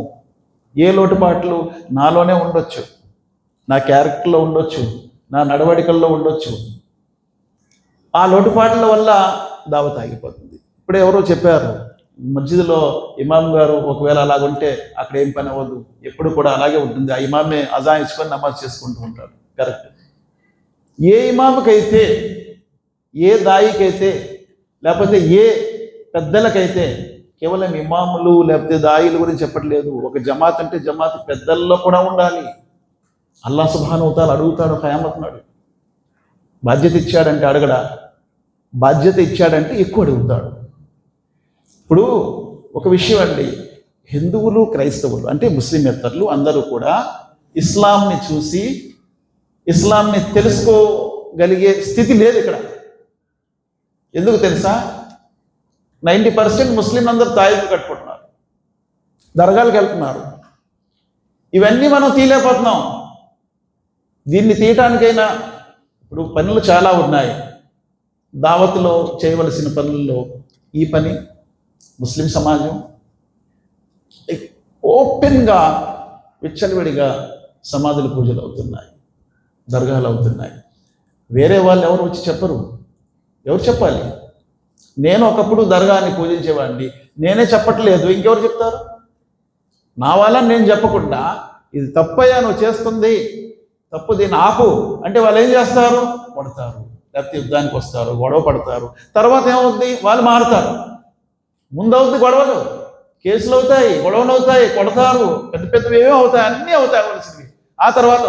ఏ లోటుపాట్లు నాలోనే ఉండొచ్చు, నా క్యారెక్టర్లో ఉండొచ్చు, నా నడవడికల్లో ఉండొచ్చు. ఆ లోటుపాట్ల వల్ల దావత్ ఆగిపోతుంది. ఇప్పుడు ఎవరో చెప్పారు, మస్జిద్లో ఇమాం గారు ఒకవేళ అలాగుంటే అక్కడ ఏం పని అవ్వదు, ఎప్పుడు కూడా అలాగే ఉంటుంది, ఆ ఇమామే అజాయించుకొని నమాజ్ చేసుకుంటూ ఉంటాడు. కరెక్ట్. ఏ ఇమాముకైతే, ఏ దాయికైతే, లేకపోతే ఏ పెద్దలకైతే, కేవలం ఇమాములు లేకపోతే దాయిల గురించి చెప్పట్లేదు, ఒక జమాత్ అంటే జమాత్ పెద్దల్లో కూడా ఉండాలి. అల్లాహ్ సుబ్హానహు వ తఆలా అడుగుతాడు ఖయామత్ నాడు. బాధ్యత ఇచ్చాడంటే అడగడా? బాధ్యత ఇచ్చాడంటే ఎక్కువ అడుగుతాడు. ఇప్పుడు ఒక విషయం అండి, హిందువులు క్రైస్తవులు అంటే ముస్లిమేతరులు అందరూ కూడా ఇస్లాంని చూసి ఇస్లాంని తెలుసుకోగలిగే స్థితి లేదు ఇక్కడ. ఎందుకు తెలుసా? 90% ముస్లిం అందరూ తాయిలు కట్టుకుంటున్నారు, దర్గాలకు వెళ్తున్నారు. ఇవన్నీ మనం తీయలేకపోతున్నాం. దీన్ని తీయటానికైనా ఇప్పుడు పనులు చాలా ఉన్నాయి. దావత్లో చేయవలసిన పనుల్లో ఈ పని, ముస్లిం సమాజం ఓపెన్గా విచ్చలవిడిగా సమాధుల పూజలు అవుతున్నాయి, దర్గాలు అవుతున్నాయి. వేరే వాళ్ళు ఎవరు వచ్చి చెప్పరు. ఎవరు చెప్పాలి? నేను ఒకప్పుడు దర్గాని పూజించేవాడిని, నేనే చెప్పట్లేదు, ఇంకెవరు చెప్తారు? నా వల్ల నేను చెప్పకుండా ఇది తప్పయ్యా నువ్వు చేస్తుంది తప్పు, దీన్ని ఆపు అంటే వాళ్ళు ఏం చేస్తారు? కొడతారు, లేకపోతే యుద్ధానికి వస్తారు, గొడవ పడతారు. తర్వాత ఏమవుతుంది? వాళ్ళు మారుతారు. ముందవుతుంది గొడవలు, కేసులు అవుతాయి, గొడవలు అవుతాయి, కొడతారు, పెద్ద పెద్దవి ఏమో అవుతాయి, అన్నీ అవుతాయి అవలసినవి. ఆ తర్వాత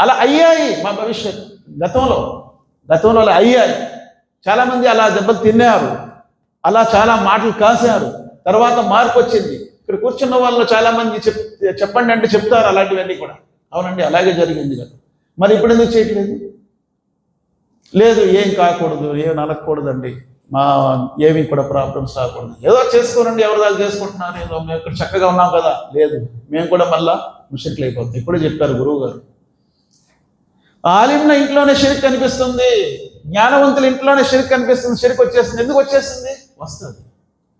అలా అయ్యాయి మా భవిష్యత్. గతంలో అలా అయ్యాయి. చాలామంది అలా దెబ్బలు తిన్నారు, అలా చాలా మాటలు కాశారు. తర్వాత మార్పు వచ్చింది. ఇక్కడ కూర్చున్న వాళ్ళు చాలామంది చెప్పండి అంటే చెప్తారు అలాంటివన్నీ కూడా. అవునండి అలాగే జరిగింది కదా, మరి ఇప్పుడు ఎందుకు చేయట్లేదు? లేదు ఏం కాకూడదు, ఏం నలగకూడదండి, మా ఏమీ కూడా ప్రాబ్లమ్స్ రాకూడదు, ఏదో చేసుకోనండి, ఎవరు దాన్ని చేసుకుంటున్నారు, ఏదో మేము ఇక్కడ చక్కగా ఉన్నాం కదా. లేదు, మేము కూడా మళ్ళా ముషరికులు అయిపోతాం. ఇప్పుడే చెప్పారు గురువు గారు, ఆలింల ఇంట్లోనే షిర్క్ కనిపిస్తుంది, జ్ఞానవంతుల ఇంట్లోనే షిర్క్ కనిపిస్తుంది. షిర్క్ వచ్చేస్తుంది. ఎందుకు వచ్చేస్తుంది? వస్తుంది.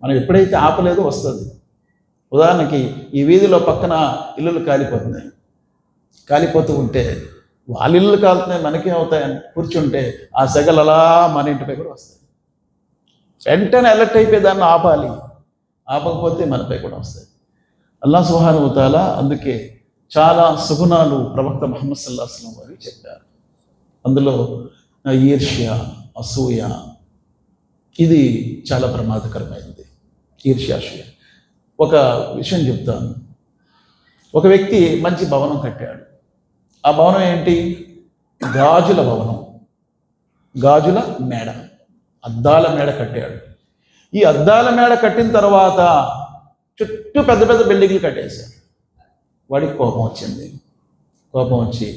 మనం ఎప్పుడైతే ఆపలేదో వస్తుంది. ఉదాహరణకి ఈ వీధిలో పక్కన ఇల్లులు కాలిపోతున్నాయి, కాలిపోతూ ఉంటే వాళ్ళ ఇల్లు కాలుతున్నాయి మనకేం అవుతాయని కూర్చుంటే ఆ సెగలు అలా మన ఇంటిపై కూడా వస్తాయి. వెంటనే అలర్ట్ అయిపోయి దాన్ని ఆపాలి, ఆపకపోతే మనపై కూడా వస్తాయి. అల్లాహ్ సుబ్హానహు వ తఆలా అందుకే చాలా సుగుణాలు ప్రవక్త ముహమ్మద్ సల్లల్లాహు అలైహి వసల్లం వారికి చెప్పారు. అందులో ఈర్ష్య, అసూయ ఇది చాలా ప్రమాదకరమైనది. ఈర్ష్య, అసూయ. ఒక విషయం చెప్తాను. ఒక వ్యక్తి మంచి భవనం కట్టాడు. ఆ భవనం ఏంటి? గాజుల భవనం, గాజుల మేడ, అద్దాల మేడ కట్టాడు. ఈ అద్దాల మేడ కట్టిన తర్వాత చుట్టూ పెద్ద పెద్ద బిల్డింగ్లు కట్టేశాడు. వాడికి కోపం వచ్చింది. కోపం వచ్చి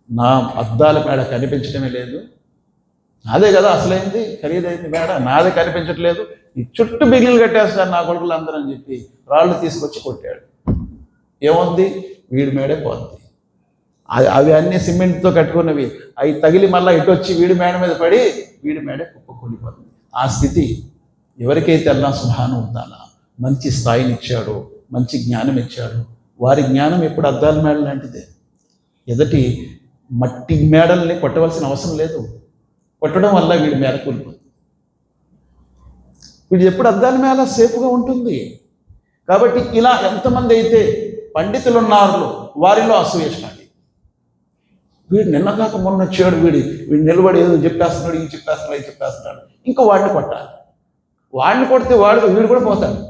నా అద్దాల మేడ కనిపించడమే లేదు, నాదే కదా అసలైంది ఖరీదైంది మేడ, నాదే కనిపించట్లేదు, ఈ చుట్టూ బిల్డింగ్లు కట్టేస్తారు నా కొడుకులు అందరూ అని చెప్పి రాళ్ళు తీసుకొచ్చి కొట్టాడు. ఏముంది? వీడి మేడే పోద్ది. అవి అన్నీ సిమెంట్తో కట్టుకున్నవి, అవి తగిలి మళ్ళీ ఇటు వచ్చి వీడి మేడ మీద పడి వీడి మేడే కుప్పకూలిపోతుంది. ఆ స్థితి ఎవరికైతే అల్లాహ్ సుబ్హానహు వ తఆలా మంచి స్థాయిని ఇచ్చాడో, మంచి జ్ఞానం ఇచ్చాడో, వారి జ్ఞానం ఎప్పుడు అద్దాల మేడ లాంటిదే. ఎదటి మట్టి మేడల్ని కొట్టవలసిన అవసరం లేదు. కొట్టడం వల్ల వీడి మేడ కూలిపోతుంది. వీడు ఎప్పుడు అద్దాల మేడ సేఫ్గా ఉంటుంది. కాబట్టి ఇలా ఎంతమంది అయితే పండితులు ఉన్నారో వారిలో అసూయ స్టార్ట్. వీడు నిన్న కాక మొన్న వచ్చాడు, వీడు నిలబడి ఏదో చెప్పేస్తున్నాడు, ఇది చెప్పేస్తున్నాడు, ఇది చెప్పేస్తున్నాడు, ఇంకా వాడిని కొట్టాలి. వాడిని కొడితే వీడు కూడా పోతాడు.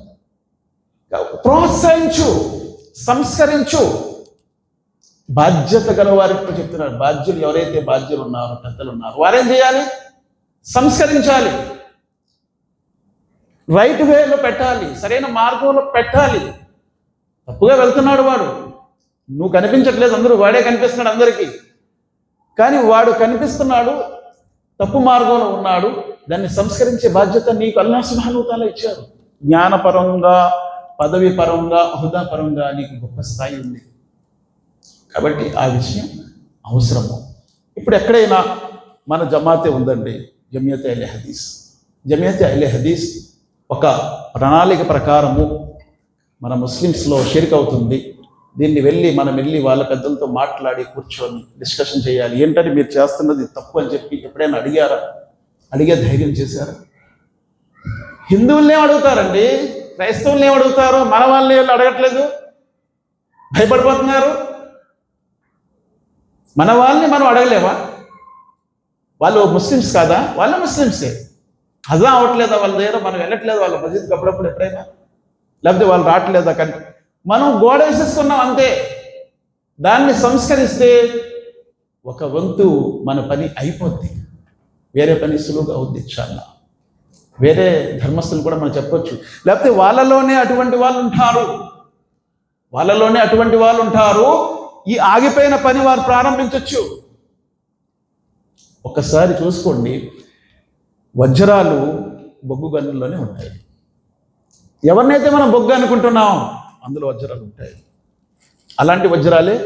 ప్రోత్సహించు, సంస్కరించు. బాధ్యత గల వారికి చెప్తున్నారు. బాధ్యులు ఎవరైతే బాధ్యులు ఉన్నారో, పెద్దలు ఉన్నారో వారేం చేయాలి? సంస్కరించాలి, రైట్ వేలో పెట్టాలి, సరైన మార్గంలో పెట్టాలి. తప్పుగా వెళ్తున్నాడు వాడు, నువ్వు కనిపించట్లేదు, అందరూ వాడే కనిపిస్తున్నాడు అందరికీ. కానీ వాడు కనిపిస్తున్నాడు తప్పు మార్గంలో ఉన్నాడు, దాన్ని సంస్కరించే బాధ్యత నీకు అల్లాహ్ సుబ్హానహు వ తఆలా ఇచ్చారు. జ్ఞానపరంగా, పదవి పరంగా, హుదా పరంగా నీకు గొప్ప స్థాయి ఉంది. కాబట్టి ఆ విషయం అవసరము. ఇప్పుడు ఎక్కడైనా మన జమాతే ఉందండి, జమియతే అహ్లే హదీస్. జమియతే అహ్లే హదీస్ ఒక ప్రణాళిక ప్రకారము మన ముస్లిమ్స్లో షిర్క్ అవుతుంది, దీన్ని మనం వెళ్ళి వాళ్ళ పెద్దలతో మాట్లాడి కూర్చొని డిస్కషన్ చేయాలి. ఏంటంటే మీరు చేస్తున్నది తప్పు అని చెప్పి ఎప్పుడైనా అడిగారా? అడిగే ధైర్యం చేశారా? హిందువుల్ని అడుగుతారండి, క్రైస్తవుల్ని అడుగుతారు, మన వాళ్ళని అడగట్లేదు, భయపడిపోతున్నారు. మన వాళ్ళని మనం అడగలేవా? వాళ్ళు ముస్లిమ్స్ కాదా? వాళ్ళ ముస్లిమ్సే. హజా అవ్వట్లేదా వాళ్ళ దగ్గర? మనం వెళ్ళట్లేదు వాళ్ళ మస్జిద్కి అప్పుడప్పుడు ఎప్పుడైనా? లేకపోతే వాళ్ళు రావట్లేదా? కానీ మనం గోడ వేసేసుకున్నాం అంతే. దాన్ని సంస్కరిస్తే ఒక వంతు మన పని అయిపోద్ది, వేరే పని సులువుగా అవుద్ది ఇన్షాల్లా. వేరే ధర్మస్తులు కూడా మనం చెప్పొచ్చు, లేకపోతే వాళ్ళలోనే అటువంటి వాళ్ళు ఉంటారు, ఈ ఆగిపోయిన పని వారు ప్రారంభించవచ్చు. ఒకసారి చూసుకోండి, వజ్రాలు బొగ్గు గనుల్లోనే ఉంటాయి. ఎవరినైతే మనం బొగ్గు అనుకుంటున్నాం అందులో వజ్రాలు ఉంటాయి. అలాంటి వజ్రాలే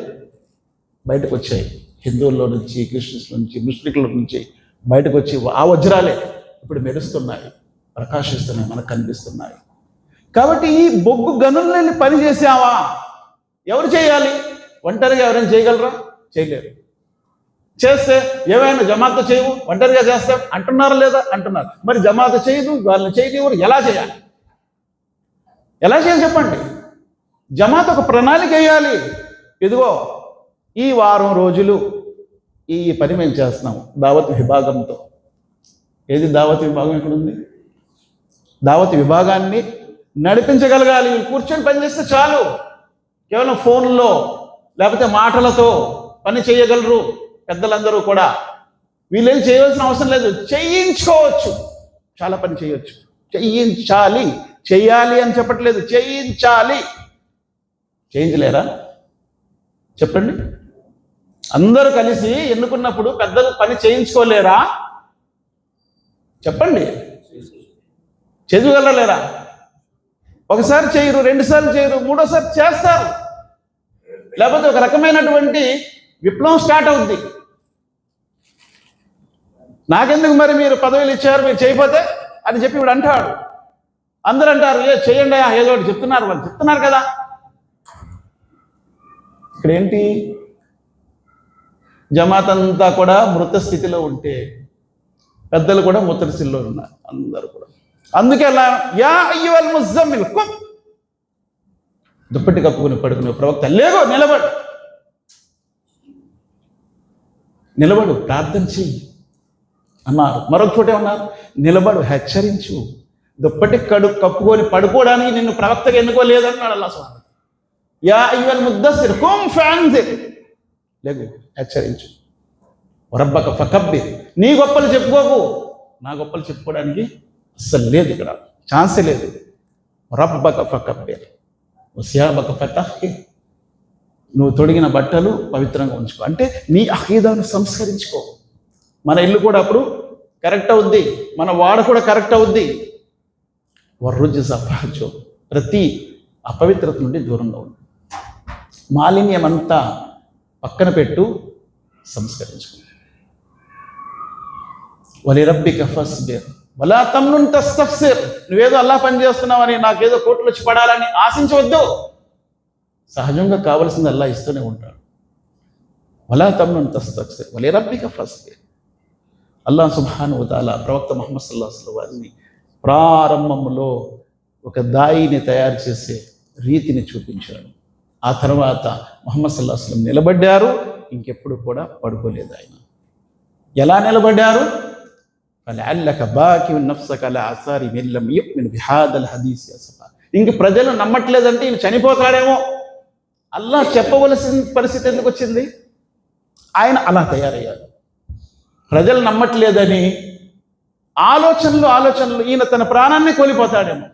బయటకు వచ్చాయి హిందువుల్లో నుంచి, క్రిస్టియన్స్ నుంచి, ముస్లింల నుంచి బయటకు వచ్చి ఆ వజ్రాలే ఇప్పుడు మెరుస్తున్నాయి, ప్రకాశిస్తున్నాయి, మనకు కనిపిస్తున్నాయి. కాబట్టి ఈ బొగ్గు గనులని పని చేసావా? ఎవరు చేయాలి? ఒంటరిగా ఎవరైనా చేయగలరా? చేయలేరు. చేస్తే ఏమైనా జమాత చేయవు, ఒంటరిగా చేస్తాం అంటున్నారా లేదా? అంటున్నారు. మరి జమాత చేయదు, వాళ్ళని చేయనివ్వరు, ఎలా చేయాలి? చెప్పండి. జమాత్ ఒక ప్రణాళిక వేయాలి. ఇదిగో ఈ వారం రోజులు ఈ పని మేము చేస్తున్నాము దావత్ విభాగంతో. ఏది దావత్ విభాగం? ఎక్కడుంది? దావత్ విభాగాన్ని నడిపించగలగాలి. కూర్చొని పనిచేస్తే చాలు. కేవలం ఫోన్లో లేకపోతే మాటలతో పని చేయగలరు పెద్దలందరూ కూడా. వీళ్ళేం చేయవలసిన అవసరం లేదు, చేయించుకోవచ్చు. చాలా పని చేయొచ్చు. చేయించాలి, చెయ్యాలి అని చెప్పట్లేదు, చేయించాలి. చేయించలేరా? చెప్పండి. అందరూ కలిసి ఎన్నుకున్నప్పుడు పెద్దలు పని చేయించుకోలేరా? చెప్పండి. చదువుగలలేరా? ఒకసారి చేయరు, రెండుసార్లు చేయరు, మూడోసారి చేస్తారు. లేకపోతే ఒక రకమైనటువంటి విప్లవం స్టార్ట్ అవుద్ది. నాకెందుకు మరి మీరు పదవులు ఇచ్చారు, మీరు చేయకపోతే అని చెప్పి ఇప్పుడు అంటాడు. అందరూ అంటారు, చేయండి ఏదో ఒకటి చెప్తున్నారు, వాళ్ళు చెప్తున్నారు కదా. ఇక్కడ ఏంటి? జమాత్ అంతా కూడా మృత స్థితిలో ఉంటే పెద్దలు కూడా మృత స్థితిలో ఉన్నారు అందరూ కూడా. అందుకే అలా యా అయ్యువల్ ముజమ్మిల్ కుమ్, దుప్పటి కప్పుకుని పడుకునే ప్రవక్త లేగో, నిలబడు ప్రార్థన చెయ్యి అన్నారు. మరొక చోటే ఉన్నారు, నిలబడు హెచ్చరించు. దుప్పటి కప్పుకొని పడుకోవడానికి నిన్ను ప్రవక్తగా ఎన్నుకోలేదన్నాడు అల్లాహ్ సుబ్హానహు. యా అయ్యువల్ ముద్దస్సిర్ కుమ్ ఫఅన్జిర్, లేగు హెచ్చరించు. రబ్బక ఫకబ్బిర్, నీ గొప్పలు చెప్పుకోకు, నా గొప్పలు చెప్పుకోవడానికి అస్సలు లేదు, ఇక్కడ ఛాన్సే లేదు. రబ్బక ఫకబ్బిర్ వసియాబక ఫతహ్హిర్, నువ్వు తొడిగిన బట్టలు పవిత్రంగా ఉంచుకో. అంటే నీ అఖీదాను సంస్కరించుకో. మన ఇల్లు కూడా అప్పుడు కరెక్ట్ అవుద్ది, మన వాడ కూడా కరెక్ట్ అవుద్ది. వర్రుజ్జ ఫహజు, ప్రతి అపవిత్రత నుండి దూరంగా ఉంది. మాలిన్యం అంతా పక్కన పెట్టు, సంస్కరించుకో. వలిరబ్బిక ఫస్బిర్ వలా తమ్నున్ తస్తఫ్సిర్, నువ్వేదో అల్లాహ్ పని చేస్తున్నావని, నాకేదో కోట్లు వచ్చి పడాలని ఆశించవద్దు. సహజంగా కావలసింది అల్లాహ్ ఇస్తూనే ఉంటాడు. వలా తమ్నున్ తస్తఫ్సిర్ వలిరబ్బిక ఫస్బిర్. అల్లాహ్ సుబ్హానహు వ తఆలా ప్రవక్త ముహమ్మద్ సల్లల్లాహు అలైహి వసల్లం వారిని ప్రారంభంలో ఒక దాయిని తయారు చేసే రీతిని చూపించాడు. ఆ తర్వాత ముహమ్మద్ సల్లల్లాహు అలైహి వసల్లం నిలబడ్డారు, ఇంకెప్పుడు కూడా పడుకోలేదు ఆయన. ఎలా నిలబడ్డారు? ఫలఅల్లక బాకిఉన్ నఫ్సక అలా ఆసారి మన్ లం యుమిన్ బిహాదల్ హదీస్ అసఫా. ఇంక ప్రజలు నమ్మట్లేదంటే ఈయన చనిపోతాడేమో. అల్లాహ్ చెప్పవలసిన పరిస్థితి ఎందుకు వచ్చింది? ఆయన అలా తయారయ్యారు. ప్రజలు నమ్మట్లేదని ఆలోచనలు ఈయన తన ప్రాణాన్ని కోల్పోతాడేమో.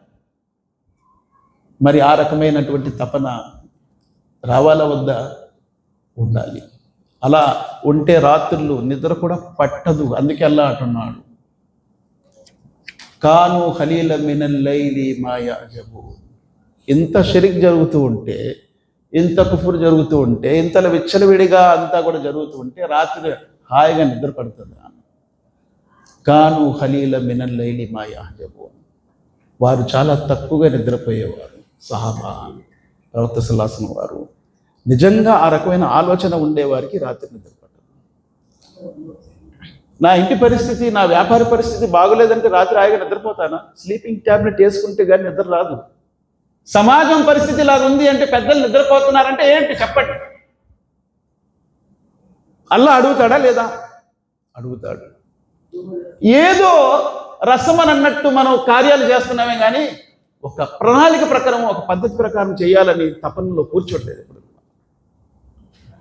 మరి ఆ రకమైనటువంటి తపన రావాలా వద్దా? ఉండాలి. అలా ఉంటే రాత్రులు నిద్ర కూడా పట్టదు. అందుకే అల్లా అంటున్నాడు, కాను ఖలీల మినల్ లైలి మా యఅజబూన్. ఇంత షిరిక్ జరుగుతూ ఉంటే, ఇంత కుఫర్ జరుగుతూ ఉంటే, ఇంతలో విచ్చలవిడిగా అంతా కూడా జరుగుతూ ఉంటే రాత్రి హాయిగా నిద్ర పడుతుంది. కాను ఖలీల మినల్ లైలి మా యఅజబూన్. వారు చాలా తక్కువగా నిద్రపోయేవారు. సహాబా, ప్రవక్త సల్లల్లాహు అలైహి వసల్లం వారు నిజంగా ఆ రకమైన ఆలోచన ఉండేవారికి రాత్రి నిద్ర పట్టదు. నా ఇంటి పరిస్థితి, నా వ్యాపార పరిస్థితి బాగోలేదంటే రాత్రి హాయిగా నిద్రపోతానా? స్లీపింగ్ ట్యాబ్లెట్ వేసుకుంటే కానీ నిద్ర రాదు. సమాజం పరిస్థితి ఇలా ఉంది అంటే, పెద్దలు నిద్రపోతున్నారంటే ఏంటి చెప్పండి? అల్లా అడుగుతాడా లేదా? అడుగుతాడు. ఏదో రసమని అన్నట్టు మనం కార్యాలు చేస్తున్నామే కానీ ఒక ప్రణాళిక ప్రకారం, ఒక పద్ధతి ప్రకారం చేయాలని తపనలో కూర్చోట్లేదు. ఇప్పుడు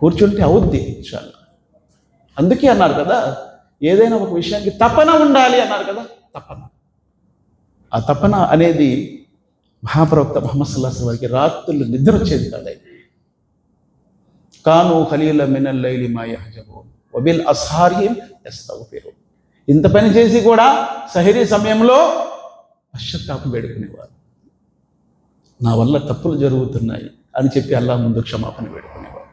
కూర్చుంటే అవుద్ది ఇన్షాల్లా. అందుకే అన్నారు కదా, ఏదైనా ఒక విషయానికి తపన ఉండాలి అన్నారు కదా. తపన, ఆ తపన అనేది మహాప్రవక్త ముహమ్మద్ సల్లల్లాహు అలైహి వసల్లం వారికి రాత్రులు నిద్ర వచ్చేది కాదు. కాను ఖలీల మినల్ లైలి మా యహజబూన్ వబిల్ అస్హారిహిం యస్తగ్ఫిరూన్. ఇంత పని చేసి కూడా సహరీ సమయంలో పశ్చాత్తాపం వేడుకునేవారు. నా వల్ల తప్పులు జరుగుతున్నాయి అని చెప్పి అల్లా ముందు క్షమాపణ వేడుకునేవారు.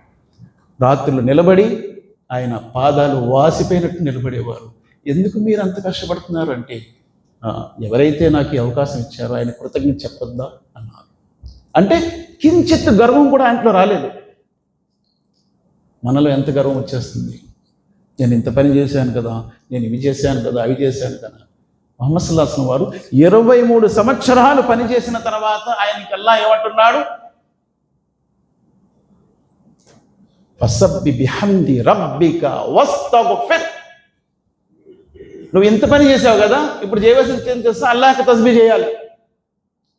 రాత్రులు నిలబడి ఆయన పాదాలు వాసిపోయినట్టు నిలబడేవారు. ఎందుకు మీరు అంత కష్టపడుతున్నారు అంటే, ఎవరైతే నాకు ఈ అవకాశం ఇచ్చారో ఆయన కృతజ్ఞత చెప్పొద్దా అన్నారు. అంటే కించిత్ గర్వం కూడా ఆయనలో రాలేదు. మనలో ఎంత గర్వం వచ్చేస్తుంది, నేను ఇంత పని చేశాను కదా, నేను ఇవి చేశాను కదా, అవి చేశాను కదా. ముహమ్మద్ సల్లల్లాహు అలైహి వసల్లం వారు 23 సంవత్సరాలు పనిచేసిన తర్వాత ఆయనకి అల్లా ఏమంటున్నాడు, ఫసబ్బి బిహమ్ది రబ్బిక వస్తగ్ఫిర్. నువ్వు ఇంత పని చేసావు కదా, ఇప్పుడు చేయవలసింది ఏం చేస్తా? అల్లాహ్కి తస్బీహ్ చేయాలి.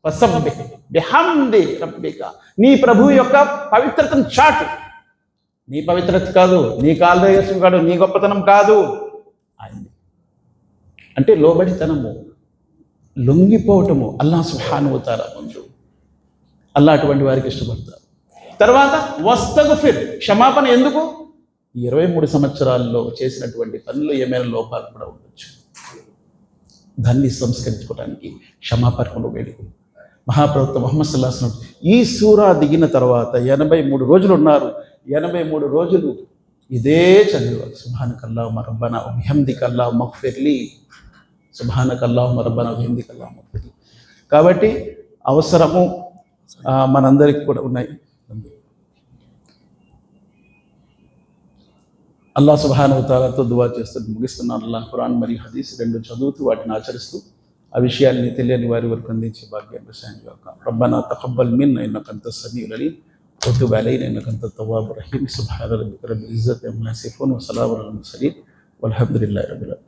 ఫసబ్బి బిహమ్ది రబ్బిక, నీ ప్రభువు యొక్క పవిత్రతను చాటు. నీ పవిత్రత కాదు, నీ కాలదేశం కాదు, నీ గొప్పతనం కాదు, ఆయనది. అంటే లోబడితనము, లొంగిపోవటము అల్లాహ్ సుబ్హానహు వ తఆలా ముందు. అల్లాహ్ అటువంటి వారికి ఇష్టపడతారు. తర్వాత వస్తగ్ఫిర్, క్షమాపణ. ఎందుకు? 23 సంవత్సరాల్లో చేసినటువంటి పనులు ఏమైనా లోపాలు కూడా ఉండొచ్చు, దాన్ని సంస్కరించుకోవడానికి క్షమాపణలు వేడుకు. మహాప్రవక్త ముహమ్మద్ సల్లల్లాహు అలైహి వసల్లం ఈ సూరా దిగిన తర్వాత 83 రోజులు ఉన్నారు. 83 రోజులు ఇదే చదివారు. సుబ్హానకల్లాహుమ్మ రబ్బనా వ బిహమ్దిక అల్లాహుమ్మ ఇగ్ఫిర్లీ, సుబ్హానకల్లాహుమ్మ రబ్బనా వ బిహమ్దిక అల్లాహుమ్మ ఇగ్ఫిర్లీ. కాబట్టి అవసరము మనందరికి కూడా ఉన్నాయి. అల్లాహ్ సుబ్హానహు వ తఆలాతో దువా చేస్తూ ముగిస్తున్నాను. అల్లాహ్ ఖురాన్ మరియు హదీస్ రెండు చదువుతూ వాటిని ఆచరిస్తూ ఆ విషయాల్ని తెలియని వారి వరకు అందించే భాగ్యాన్ని ప్రసాదించాక. రబ్బనా తఖబ్బల్ మిన్నా ఇన్నక అంతస్ సమీఉల్ అలీమ్ వతుబ్ అలైనా ఇన్నక అంతత్ తవ్వాబుర్ రహీమ్. సుబ్హాన రబ్బిక రబ్బిల్ ఇజ్జతి అమ్మా యసిఫూన్ వ సలామున్ అలల్ ముర్సలీన్ వల్హమ్దులిల్లాహి రబ్బిల్ ఆలమీన్.